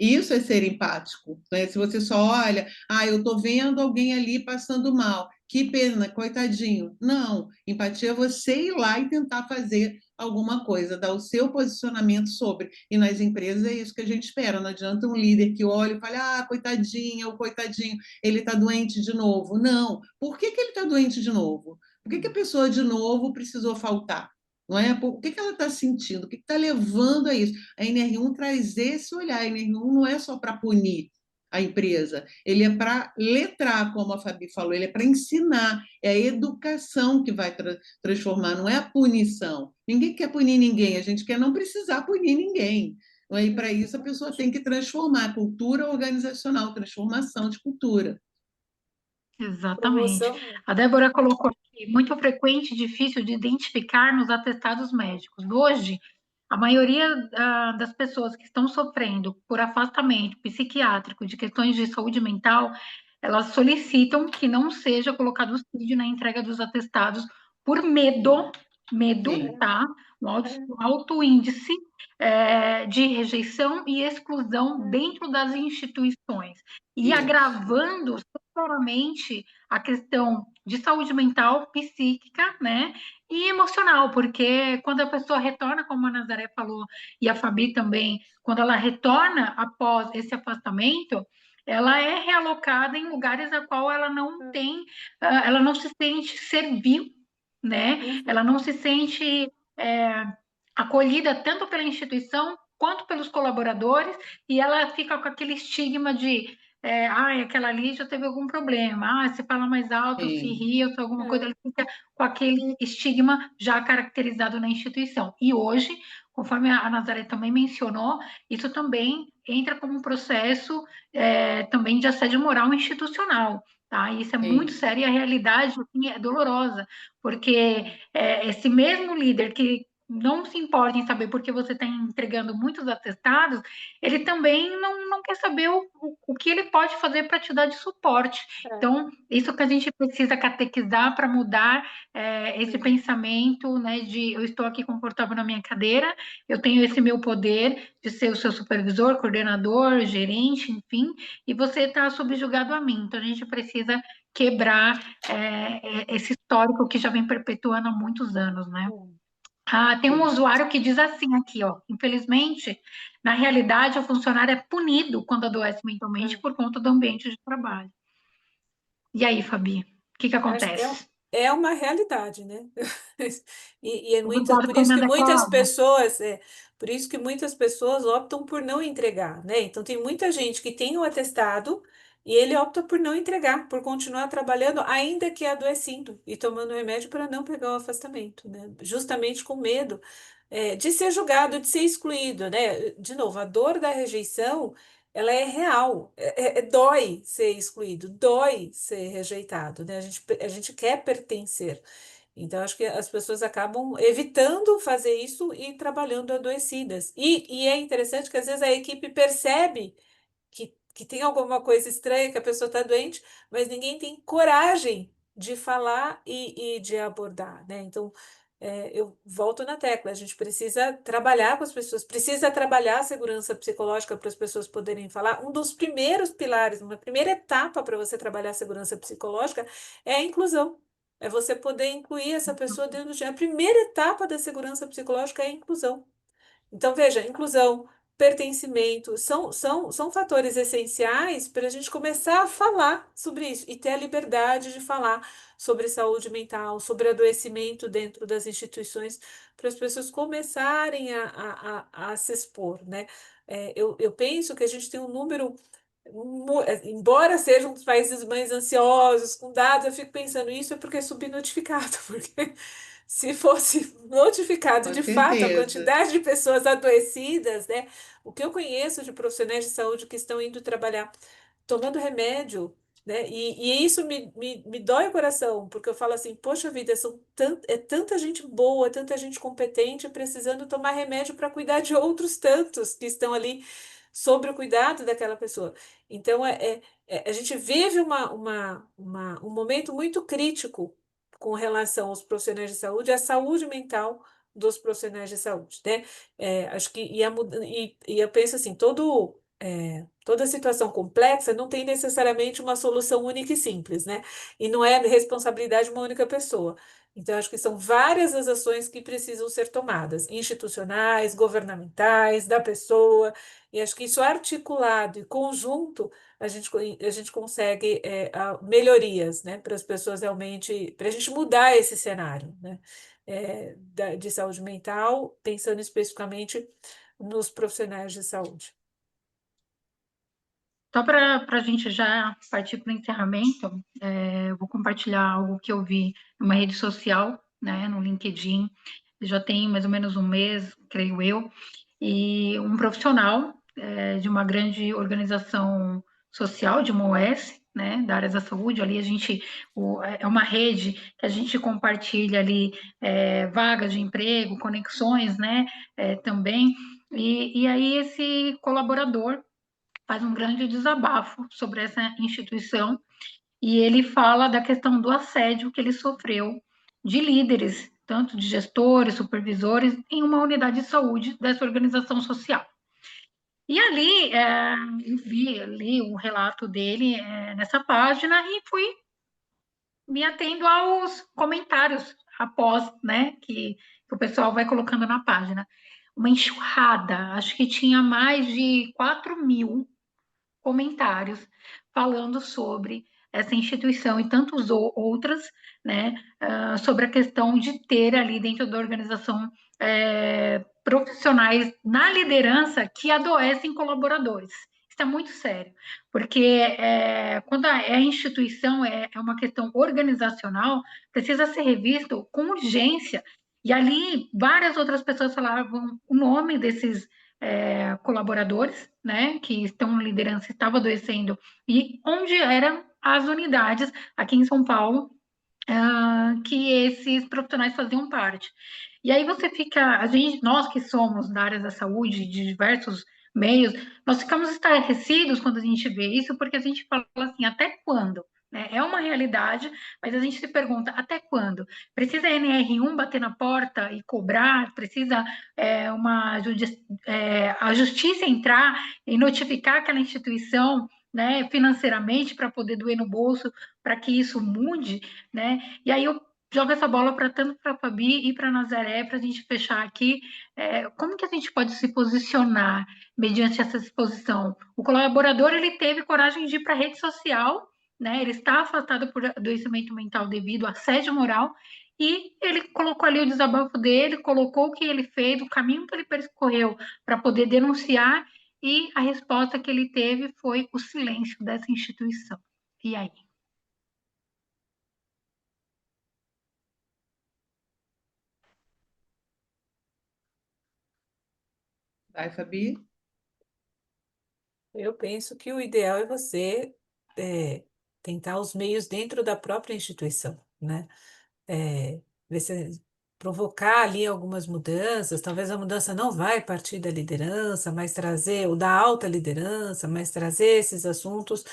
Isso é ser empático, né? Se você só olha, eu estou vendo alguém ali passando mal, que pena, coitadinho. Não, empatia é você ir lá e tentar fazer alguma coisa, dar o seu posicionamento sobre. E nas empresas é isso que a gente espera. Não adianta um líder que olha e fala, coitadinha ou coitadinho, ele está doente de novo. Não. Por que que ele está doente de novo? Por que que a pessoa de novo precisou faltar? Não é? O que que ela está sentindo? O que está levando a isso? A NR1 traz esse olhar. A NR1 não é só para punir. a empresa, ele é para letrar, como a Fabi falou, ele é para ensinar, é a educação que vai transformar, não é a punição. Ninguém quer punir ninguém, a gente quer não precisar punir ninguém. E para isso a pessoa tem que transformar cultura organizacional, transformação de cultura. Exatamente. Promoção. A Débora colocou aqui, muito frequente e difícil de identificar nos atestados médicos. Hoje, a maioria das pessoas que estão sofrendo por afastamento psiquiátrico de questões de saúde mental, elas solicitam que não seja colocado o CID na entrega dos atestados por medo, Sim, tá? Um alto, É, um alto índice de rejeição e exclusão dentro das instituições. E isso, agravando claramente a questão de saúde mental, psíquica, né? E emocional, porque quando a pessoa retorna, como a Nazaré falou, e a Fabi também, quando ela retorna após esse afastamento, ela é realocada em lugares a qual ela não tem, ela não se sente servil, né? Ela uhum, não se sente acolhida tanto pela instituição quanto pelos colaboradores, e ela fica com aquele estigma de aquela ali já teve algum problema, se fala mais alto, se sim, ri, ou se alguma coisa, é, ela fica com aquele estigma já caracterizado na instituição. E hoje, conforme a Nazaré também mencionou, isso também entra como um processo também de assédio moral institucional. Tá? Isso é muito sim, sério e a realidade assim, é dolorosa, porque esse mesmo líder que não se importa em saber porque você está entregando muitos atestados, ele também não quer saber o que ele pode fazer para te dar de suporte. é, Então, isso que a gente precisa catequizar para mudar esse sim, pensamento, né, de eu estou aqui confortável na minha cadeira, eu tenho esse meu poder de ser o seu supervisor, coordenador, gerente, enfim, e você está subjugado a mim. Então, a gente precisa quebrar esse histórico que já vem perpetuando há muitos anos, né? Ah, tem um sim. usuário que diz assim aqui, ó. Infelizmente, na realidade, o funcionário é punido quando adoece mentalmente é. por conta do ambiente de trabalho. E aí, Fabi, o que que Acho que acontece? é uma realidade, né? E é muito, Cuidado por com a isso que emenda muitas clause. pessoas, por isso que muitas pessoas optam por não entregar, né? Então tem muita gente que tem o atestado e ele opta por não entregar, por continuar trabalhando, ainda que adoecendo e tomando remédio para não pegar o afastamento, né? Justamente com medo, de ser julgado, de ser excluído, né? De novo, a dor da rejeição ela é real, dói ser excluído, dói ser rejeitado, né? A gente quer pertencer. Então, acho que as pessoas acabam evitando fazer isso e trabalhando adoecidas. E é interessante que às vezes a equipe percebe que tem alguma coisa estranha, que a pessoa está doente, mas ninguém tem coragem de falar e de abordar, né? Então, eu volto na tecla, a gente precisa trabalhar com as pessoas, precisa trabalhar a segurança psicológica para as pessoas poderem falar. Um dos primeiros pilares, uma primeira etapa para você trabalhar a segurança psicológica é a inclusão. É você poder incluir essa pessoa dentro de... A primeira etapa da segurança psicológica é a inclusão. Então, veja, inclusão, pertencimento, são fatores essenciais para a gente começar a falar sobre isso e ter a liberdade de falar sobre saúde mental, sobre adoecimento dentro das instituições, para as pessoas começarem a se expor, né? Eu penso que a gente tem um número. Embora seja um dos países mais ansiosos, com dados, eu fico pensando isso é porque é subnotificado, porque se fosse notificado Com de fato a certeza. quantidade de pessoas adoecidas, né? O que eu conheço de profissionais de saúde que estão indo trabalhar tomando remédio, né? E isso me dói o coração, porque eu falo assim, poxa vida, é tanta gente boa, tanta gente competente precisando tomar remédio para cuidar de outros tantos que estão ali sobre o cuidado daquela pessoa. Então, a gente vive um momento muito crítico com relação aos profissionais de saúde, à saúde mental dos profissionais de saúde, né? Acho que e eu penso assim, toda situação complexa não tem necessariamente uma solução única e simples, né? E não é responsabilidade de uma única pessoa. Então, acho que são várias as ações que precisam ser tomadas, institucionais, governamentais, da pessoa, e acho que isso articulado e conjunto, a gente consegue melhorias, né, para as pessoas realmente, para a gente mudar esse cenário, né, de saúde mental, pensando especificamente nos profissionais de saúde. Só para a gente já partir para o encerramento, eu vou compartilhar algo que eu vi numa rede social, né, no LinkedIn, já tem mais ou menos um mês, creio eu, e um profissional de uma grande organização social, de uma OS, né, da área da saúde, ali é uma rede que a gente compartilha ali vagas de emprego, conexões, né, também, e aí esse colaborador faz um grande desabafo sobre essa instituição e ele fala da questão do assédio que ele sofreu de líderes, tanto de gestores, supervisores, em uma unidade de saúde dessa organização social. E ali eu li o relato dele nessa página e fui me atendo aos comentários após, né, que o pessoal vai colocando na página. Uma enxurrada, acho que tinha mais de 4.000 comentários falando sobre essa instituição e tantas outras, né, sobre a questão de ter ali dentro da organização profissionais na liderança que adoecem colaboradores. Isso é muito sério, porque quando a instituição é uma questão organizacional, precisa ser revisto com urgência. E ali várias outras pessoas falavam o nome desses colaboradores, né, que estão na liderança, estavam adoecendo, e onde eram as unidades aqui em São Paulo, que esses profissionais faziam parte. E aí você fica, a gente, nós que somos da área da saúde, de diversos meios, nós ficamos estarrecidos quando a gente vê isso, porque a gente fala assim, até quando? Né? É uma realidade, mas a gente se pergunta, até quando? Precisa a NR1 bater na porta e cobrar? Precisa a justiça entrar e notificar aquela instituição, né, financeiramente para poder doer no bolso, para que isso mude, né? E aí eu jogo essa bola para tanto para a Fabi e para a Nazaré, para a gente fechar aqui. Como que a gente pode se posicionar mediante essa exposição? O colaborador ele teve coragem de ir para a rede social, né? Ele está afastado por adoecimento mental devido a assédio moral. E ele colocou ali o desabafo dele, colocou o que ele fez, o caminho que ele percorreu para poder denunciar, e a resposta que ele teve foi o silêncio dessa instituição. E aí? Vai, Fabi? Eu penso que o ideal é você é, tentar os meios dentro da própria instituição, né? Ver se provocar ali algumas mudanças, talvez a mudança não vai partir da liderança, mas trazer, ou da alta liderança, mas trazer esses assuntos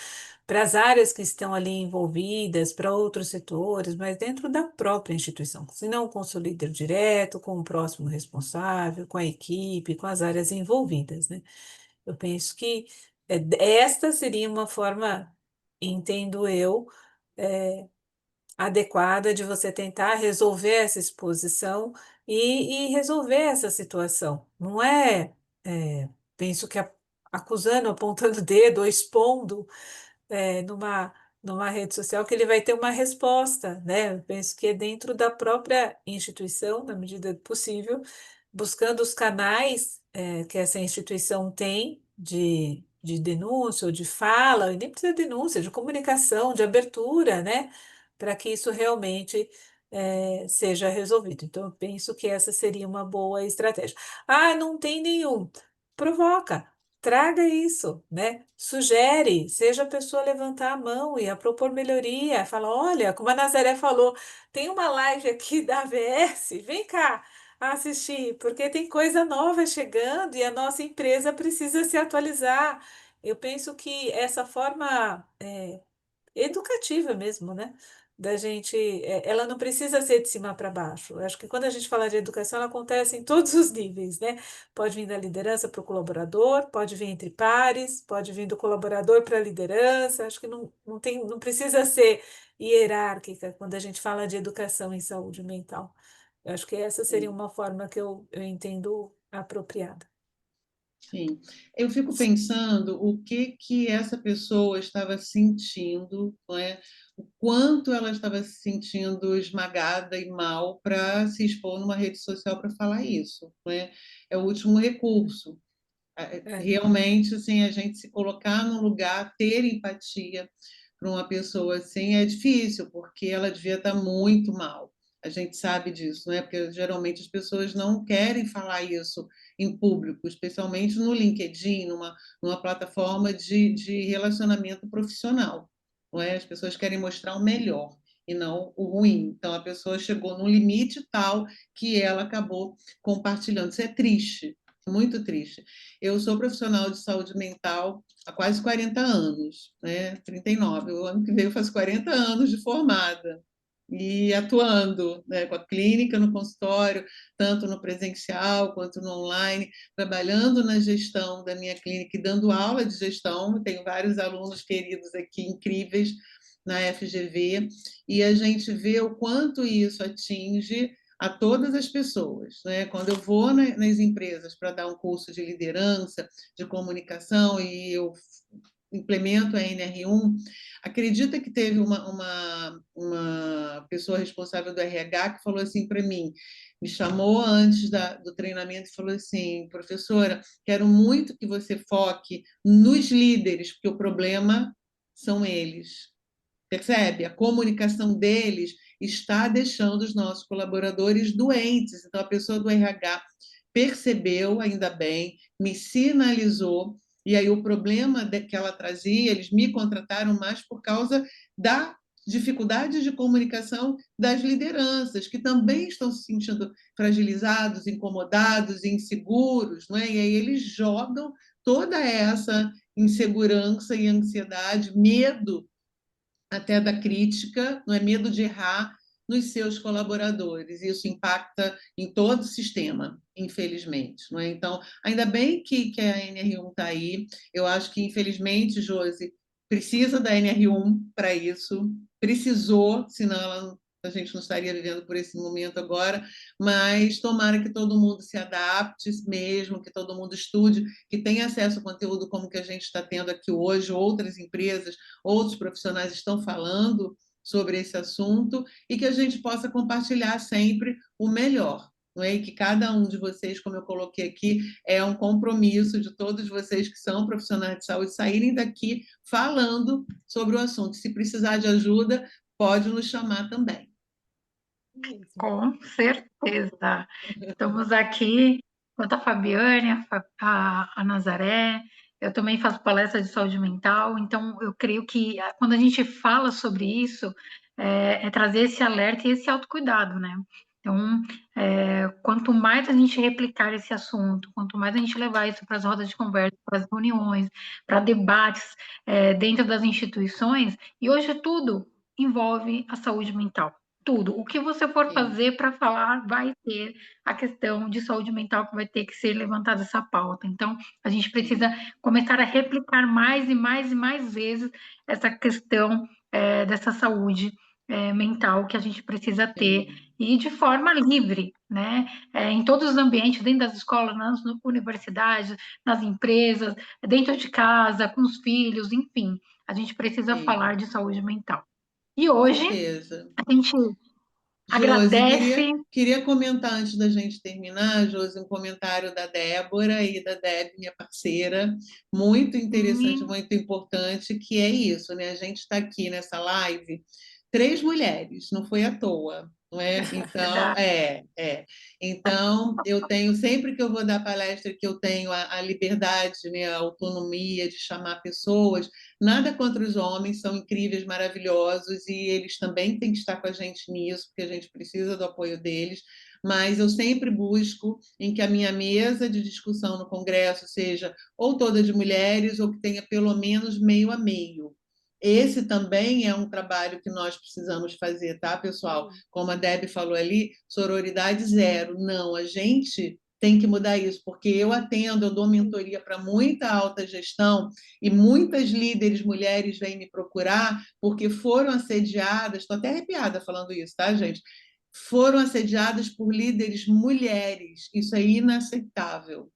para as áreas que estão ali envolvidas, para outros setores, mas dentro da própria instituição, se não com o seu líder direto, com o próximo responsável, com a equipe, com as áreas envolvidas, né? Eu penso que esta seria uma forma, entendo eu, é, adequada de você tentar resolver essa exposição e resolver essa situação. Não penso que acusando, apontando o dedo ou expondo numa rede social que ele vai ter uma resposta, né? Eu penso que é dentro da própria instituição, na medida do possível, buscando os canais que essa instituição tem de denúncia ou de fala, e nem precisa de denúncia, de comunicação, de abertura, né? Para que isso realmente seja resolvido. Então, eu penso que essa seria uma boa estratégia. Ah, não tem nenhum. Provoca. Traga isso, né? Sugere, seja a pessoa a levantar a mão e a propor melhoria. Fala, olha, como a Nazaré falou, tem uma live aqui da AVS, vem cá assistir, porque tem coisa nova chegando e a nossa empresa precisa se atualizar. Eu penso que essa forma educativa mesmo, né? Da gente, ela não precisa ser de cima para baixo. Eu acho que quando a gente fala de educação, ela acontece em todos os níveis, né? Pode vir da liderança para o colaborador, pode vir entre pares, pode vir do colaborador para a liderança. Acho que não precisa ser hierárquica quando a gente fala de educação em saúde mental. Eu acho que essa seria Sim. uma forma que eu entendo apropriada. Sim, eu fico pensando o que que essa pessoa estava sentindo, não é? O quanto ela estava se sentindo esmagada e mal para se expor numa rede social para falar isso, não é? É o último recurso. É. Realmente, assim, a gente se colocar no lugar, ter empatia para uma pessoa assim é difícil, porque ela devia estar muito mal. A gente sabe disso, né? Porque geralmente as pessoas não querem falar isso em público, especialmente no LinkedIn, numa plataforma de relacionamento profissional. Não é? As pessoas querem mostrar o melhor e não o ruim. Então, a pessoa chegou num limite tal que ela acabou compartilhando. Isso é triste, muito triste. Eu sou profissional de saúde mental há quase 40 anos, né? 39. O ano que vem eu faço 40 anos de formada e atuando, né, com a clínica no consultório, tanto no presencial quanto no online, trabalhando na gestão da minha clínica e dando aula de gestão. Tenho vários alunos queridos aqui, incríveis, na FGV, e a gente vê o quanto isso atinge a todas as pessoas, né? Quando eu vou nas empresas para dar um curso de liderança, de comunicação, e eu implemento a NR1, acredita que teve uma pessoa responsável do RH que falou assim para mim, me chamou antes do treinamento e falou assim, professora, quero muito que você foque nos líderes, porque o problema são eles. Percebe? A comunicação deles está deixando os nossos colaboradores doentes. Então, a pessoa do RH percebeu, ainda bem, me sinalizou, e aí o problema que ela trazia, eles me contrataram mais por causa da dificuldade de comunicação das lideranças, que também estão se sentindo fragilizados, incomodados, inseguros, não é? E aí eles jogam toda essa insegurança e ansiedade, medo até da crítica, não é medo de errar nos seus colaboradores. Isso impacta em todo o sistema, infelizmente. Não é? Então, ainda bem que a NR1 está aí. Eu acho que, infelizmente, Josi, precisa da NR1 para isso. Precisou, senão a gente não estaria vivendo por esse momento agora, mas tomara que todo mundo se adapte mesmo, que todo mundo estude, que tenha acesso a conteúdo como que a gente está tendo aqui hoje, outras empresas, outros profissionais estão falando sobre esse assunto e que a gente possa compartilhar sempre o melhor. Não é? E que cada um de vocês, como eu coloquei aqui, é um compromisso de todos vocês que são profissionais de saúde saírem daqui falando sobre o assunto. Se precisar de ajuda, pode nos chamar também. Com certeza. Estamos aqui, quanto a Fabiane, a Nazaré, eu também faço palestra de saúde mental, então eu creio que quando a gente fala sobre isso, é trazer esse alerta e esse autocuidado, né? Então, quanto mais a gente replicar esse assunto, quanto mais a gente levar isso para as rodas de conversa, para as reuniões, para debates dentro das instituições, e hoje tudo envolve a saúde mental. Tudo. O que você for fazer para falar, vai ter a questão de saúde mental que vai ter que ser levantada essa pauta. Então, a gente precisa começar a replicar mais e mais e mais vezes essa questão dessa saúde mental que a gente precisa ter e de forma livre, né? Em todos os ambientes, dentro das escolas, nas universidades, nas empresas, dentro de casa, com os filhos, enfim, a gente precisa falar de saúde mental. E hoje certeza. a gente Josi, agradece. queria comentar antes da gente terminar, Josi, um comentário da Débora e da Deb, minha parceira, muito interessante, muito importante, que é isso, né? A gente está aqui nessa live, 3 mulheres, não foi à toa. Não é? Então, Então, eu tenho, sempre que eu vou dar palestra, que eu tenho a liberdade, né, a autonomia de chamar pessoas, nada contra os homens, são incríveis, maravilhosos, e eles também têm que estar com a gente nisso, porque a gente precisa do apoio deles, mas eu sempre busco em que a minha mesa de discussão no Congresso seja ou toda de mulheres, ou que tenha pelo menos meio a meio. Esse também é um trabalho que nós precisamos fazer, tá, pessoal? Como a Deb falou ali, sororidade zero. Não, a gente tem que mudar isso, porque eu dou mentoria para muita alta gestão e muitas líderes mulheres vêm me procurar porque foram assediadas, estou até arrepiada falando isso, tá, gente? Foram assediadas por líderes mulheres. Isso é inaceitável.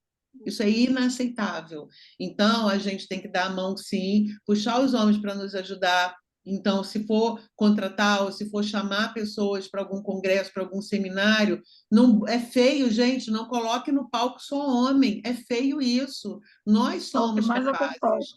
Isso é inaceitável. Então, a gente tem que dar a mão, sim, puxar os homens para nos ajudar, Então, se for contratar ou se for chamar pessoas para algum congresso, para algum seminário, não é feio, gente, não coloque no palco só homem, é feio isso. Nós É o que somos mais acontece. capazes.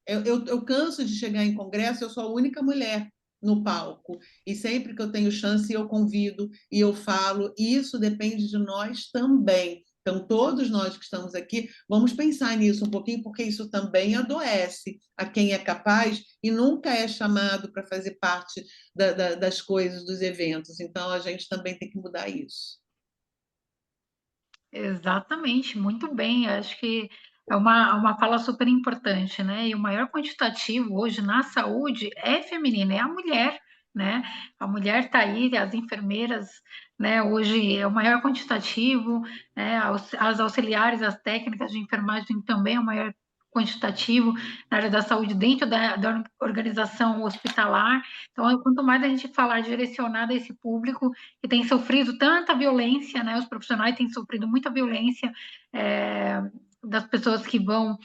Eu canso de chegar em congresso, eu sou a única mulher no palco. E sempre que eu tenho chance, eu convido e eu falo. E isso depende de nós também. Então, todos nós que estamos aqui, vamos pensar nisso um pouquinho, porque isso também adoece a quem é capaz e nunca é chamado para fazer parte das coisas, dos eventos. Então, a gente também tem que mudar isso. Exatamente, muito bem. Acho que é uma fala super importante, né? E o maior quantitativo hoje na saúde é feminino, é a mulher, né? A mulher está aí, as enfermeiras, né? Hoje é o maior quantitativo, né? As auxiliares, as técnicas de enfermagem também é o maior quantitativo na área da saúde dentro da organização hospitalar. Então, quanto mais a gente falar direcionado a esse público, que tem sofrido tanta violência, né? Os profissionais têm sofrido muita violência é, das pessoas que vão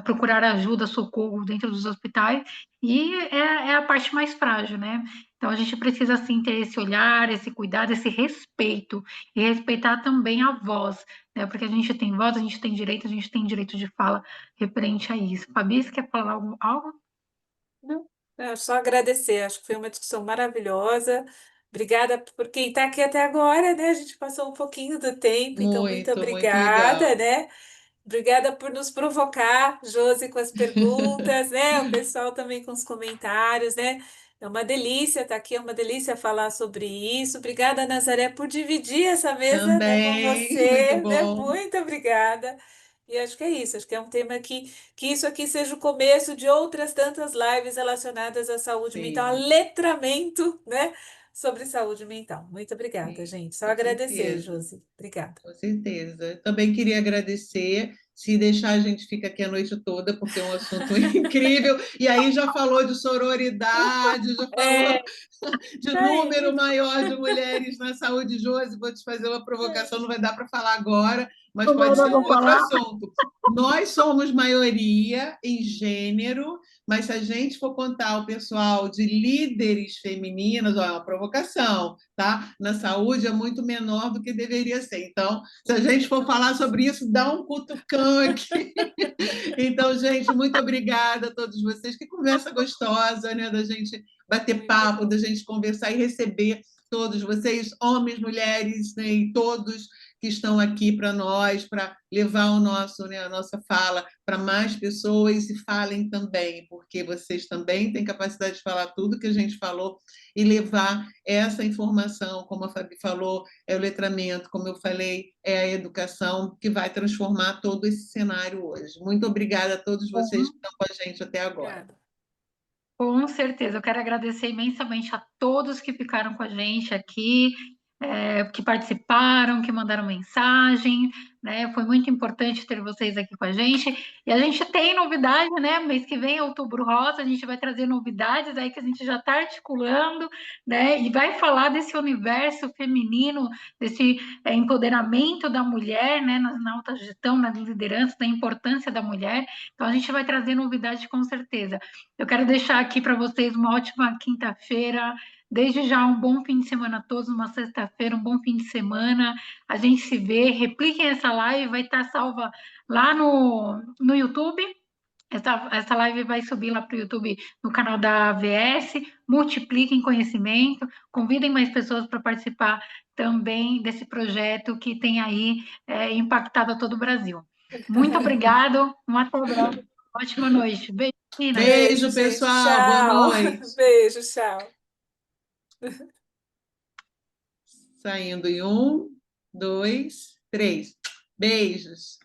procurar ajuda, socorro dentro dos hospitais, e é a parte mais frágil, né? Então a gente precisa sim ter esse olhar, esse cuidado, esse respeito, e respeitar também a voz, né? Porque a gente tem voz, a gente tem direito de fala referente a isso. Fabi, você quer falar algo? Não, é só agradecer, acho que foi uma discussão maravilhosa. Obrigada por quem está aqui até agora, né? A gente passou um pouquinho do tempo, então muito Muito, muito obrigada, legal. né? Obrigada por nos provocar, Josi, com as perguntas, né? O pessoal também com os comentários, né? É uma delícia estar aqui, é uma delícia falar sobre isso. Obrigada, Nazaré, por dividir essa mesa, né, com Também, muito você, né? bom. Muito obrigada. E acho que é isso, acho que é um tema que isso aqui seja o começo de outras tantas lives relacionadas à saúde mental, a Sim, letramento, né, sobre saúde mental. Muito obrigada, sim, gente. Só com agradecer, certeza. Josi. Obrigada. Com certeza. Também queria agradecer. Se deixar, a gente fica aqui a noite toda, porque é um assunto incrível. E aí já falou de sororidade, já falou É, de número aí. maior de mulheres na saúde, Josi. Vou te fazer uma provocação, não vai dar para falar agora, mas Não vai pode dar ser um para outro falar. assunto. Nós somos maioria em gênero, mas se a gente for contar o pessoal de líderes femininas, ó, é uma provocação, tá? Na saúde é muito menor do que deveria ser. Então, se a gente for falar Exatamente. sobre isso, dá um cutucão aqui. Então, gente, muito obrigada a todos vocês. Que conversa gostosa, né? Da gente bater Muito papo, bom. da gente conversar e receber todos vocês, homens, mulheres, né? E todos que estão aqui para nós, para levar o nosso, né, a nossa fala para mais pessoas e falem também, porque vocês também têm capacidade de falar tudo que a gente falou e levar essa informação, como a Fabi falou, é o letramento, como eu falei, é a educação que vai transformar todo esse cenário hoje. Muito obrigada a todos vocês que estão com a gente até agora. Obrigada. Com certeza, eu quero agradecer imensamente a todos que ficaram com a gente aqui, que participaram, que mandaram mensagem, né? Foi muito importante ter vocês aqui com a gente. E a gente tem novidade, né? Mês que vem, Outubro Rosa, a gente vai trazer novidades aí que a gente já está articulando, né? E vai falar desse universo feminino, desse empoderamento da mulher, né? Na alta gestão, na liderança, da importância da mulher. Então a gente vai trazer novidades com certeza. Eu quero deixar aqui para vocês uma ótima quinta-feira. Desde já, um bom fim de semana a todos, uma sexta-feira, um bom fim de semana. A gente se vê, repliquem essa live, vai estar salva lá no YouTube. Essa live vai subir lá para o YouTube no canal da AVS. Multipliquem conhecimento, convidem mais pessoas para participar também desse projeto que tem aí impactado a todo o Brasil. Muito obrigado, um até breve, ótima noite. Beijo, meninas. Beijo, Beijo, gente. pessoal. Boa Tchau. noite. Beijo, tchau. Saindo em um, dois, três. Beijos.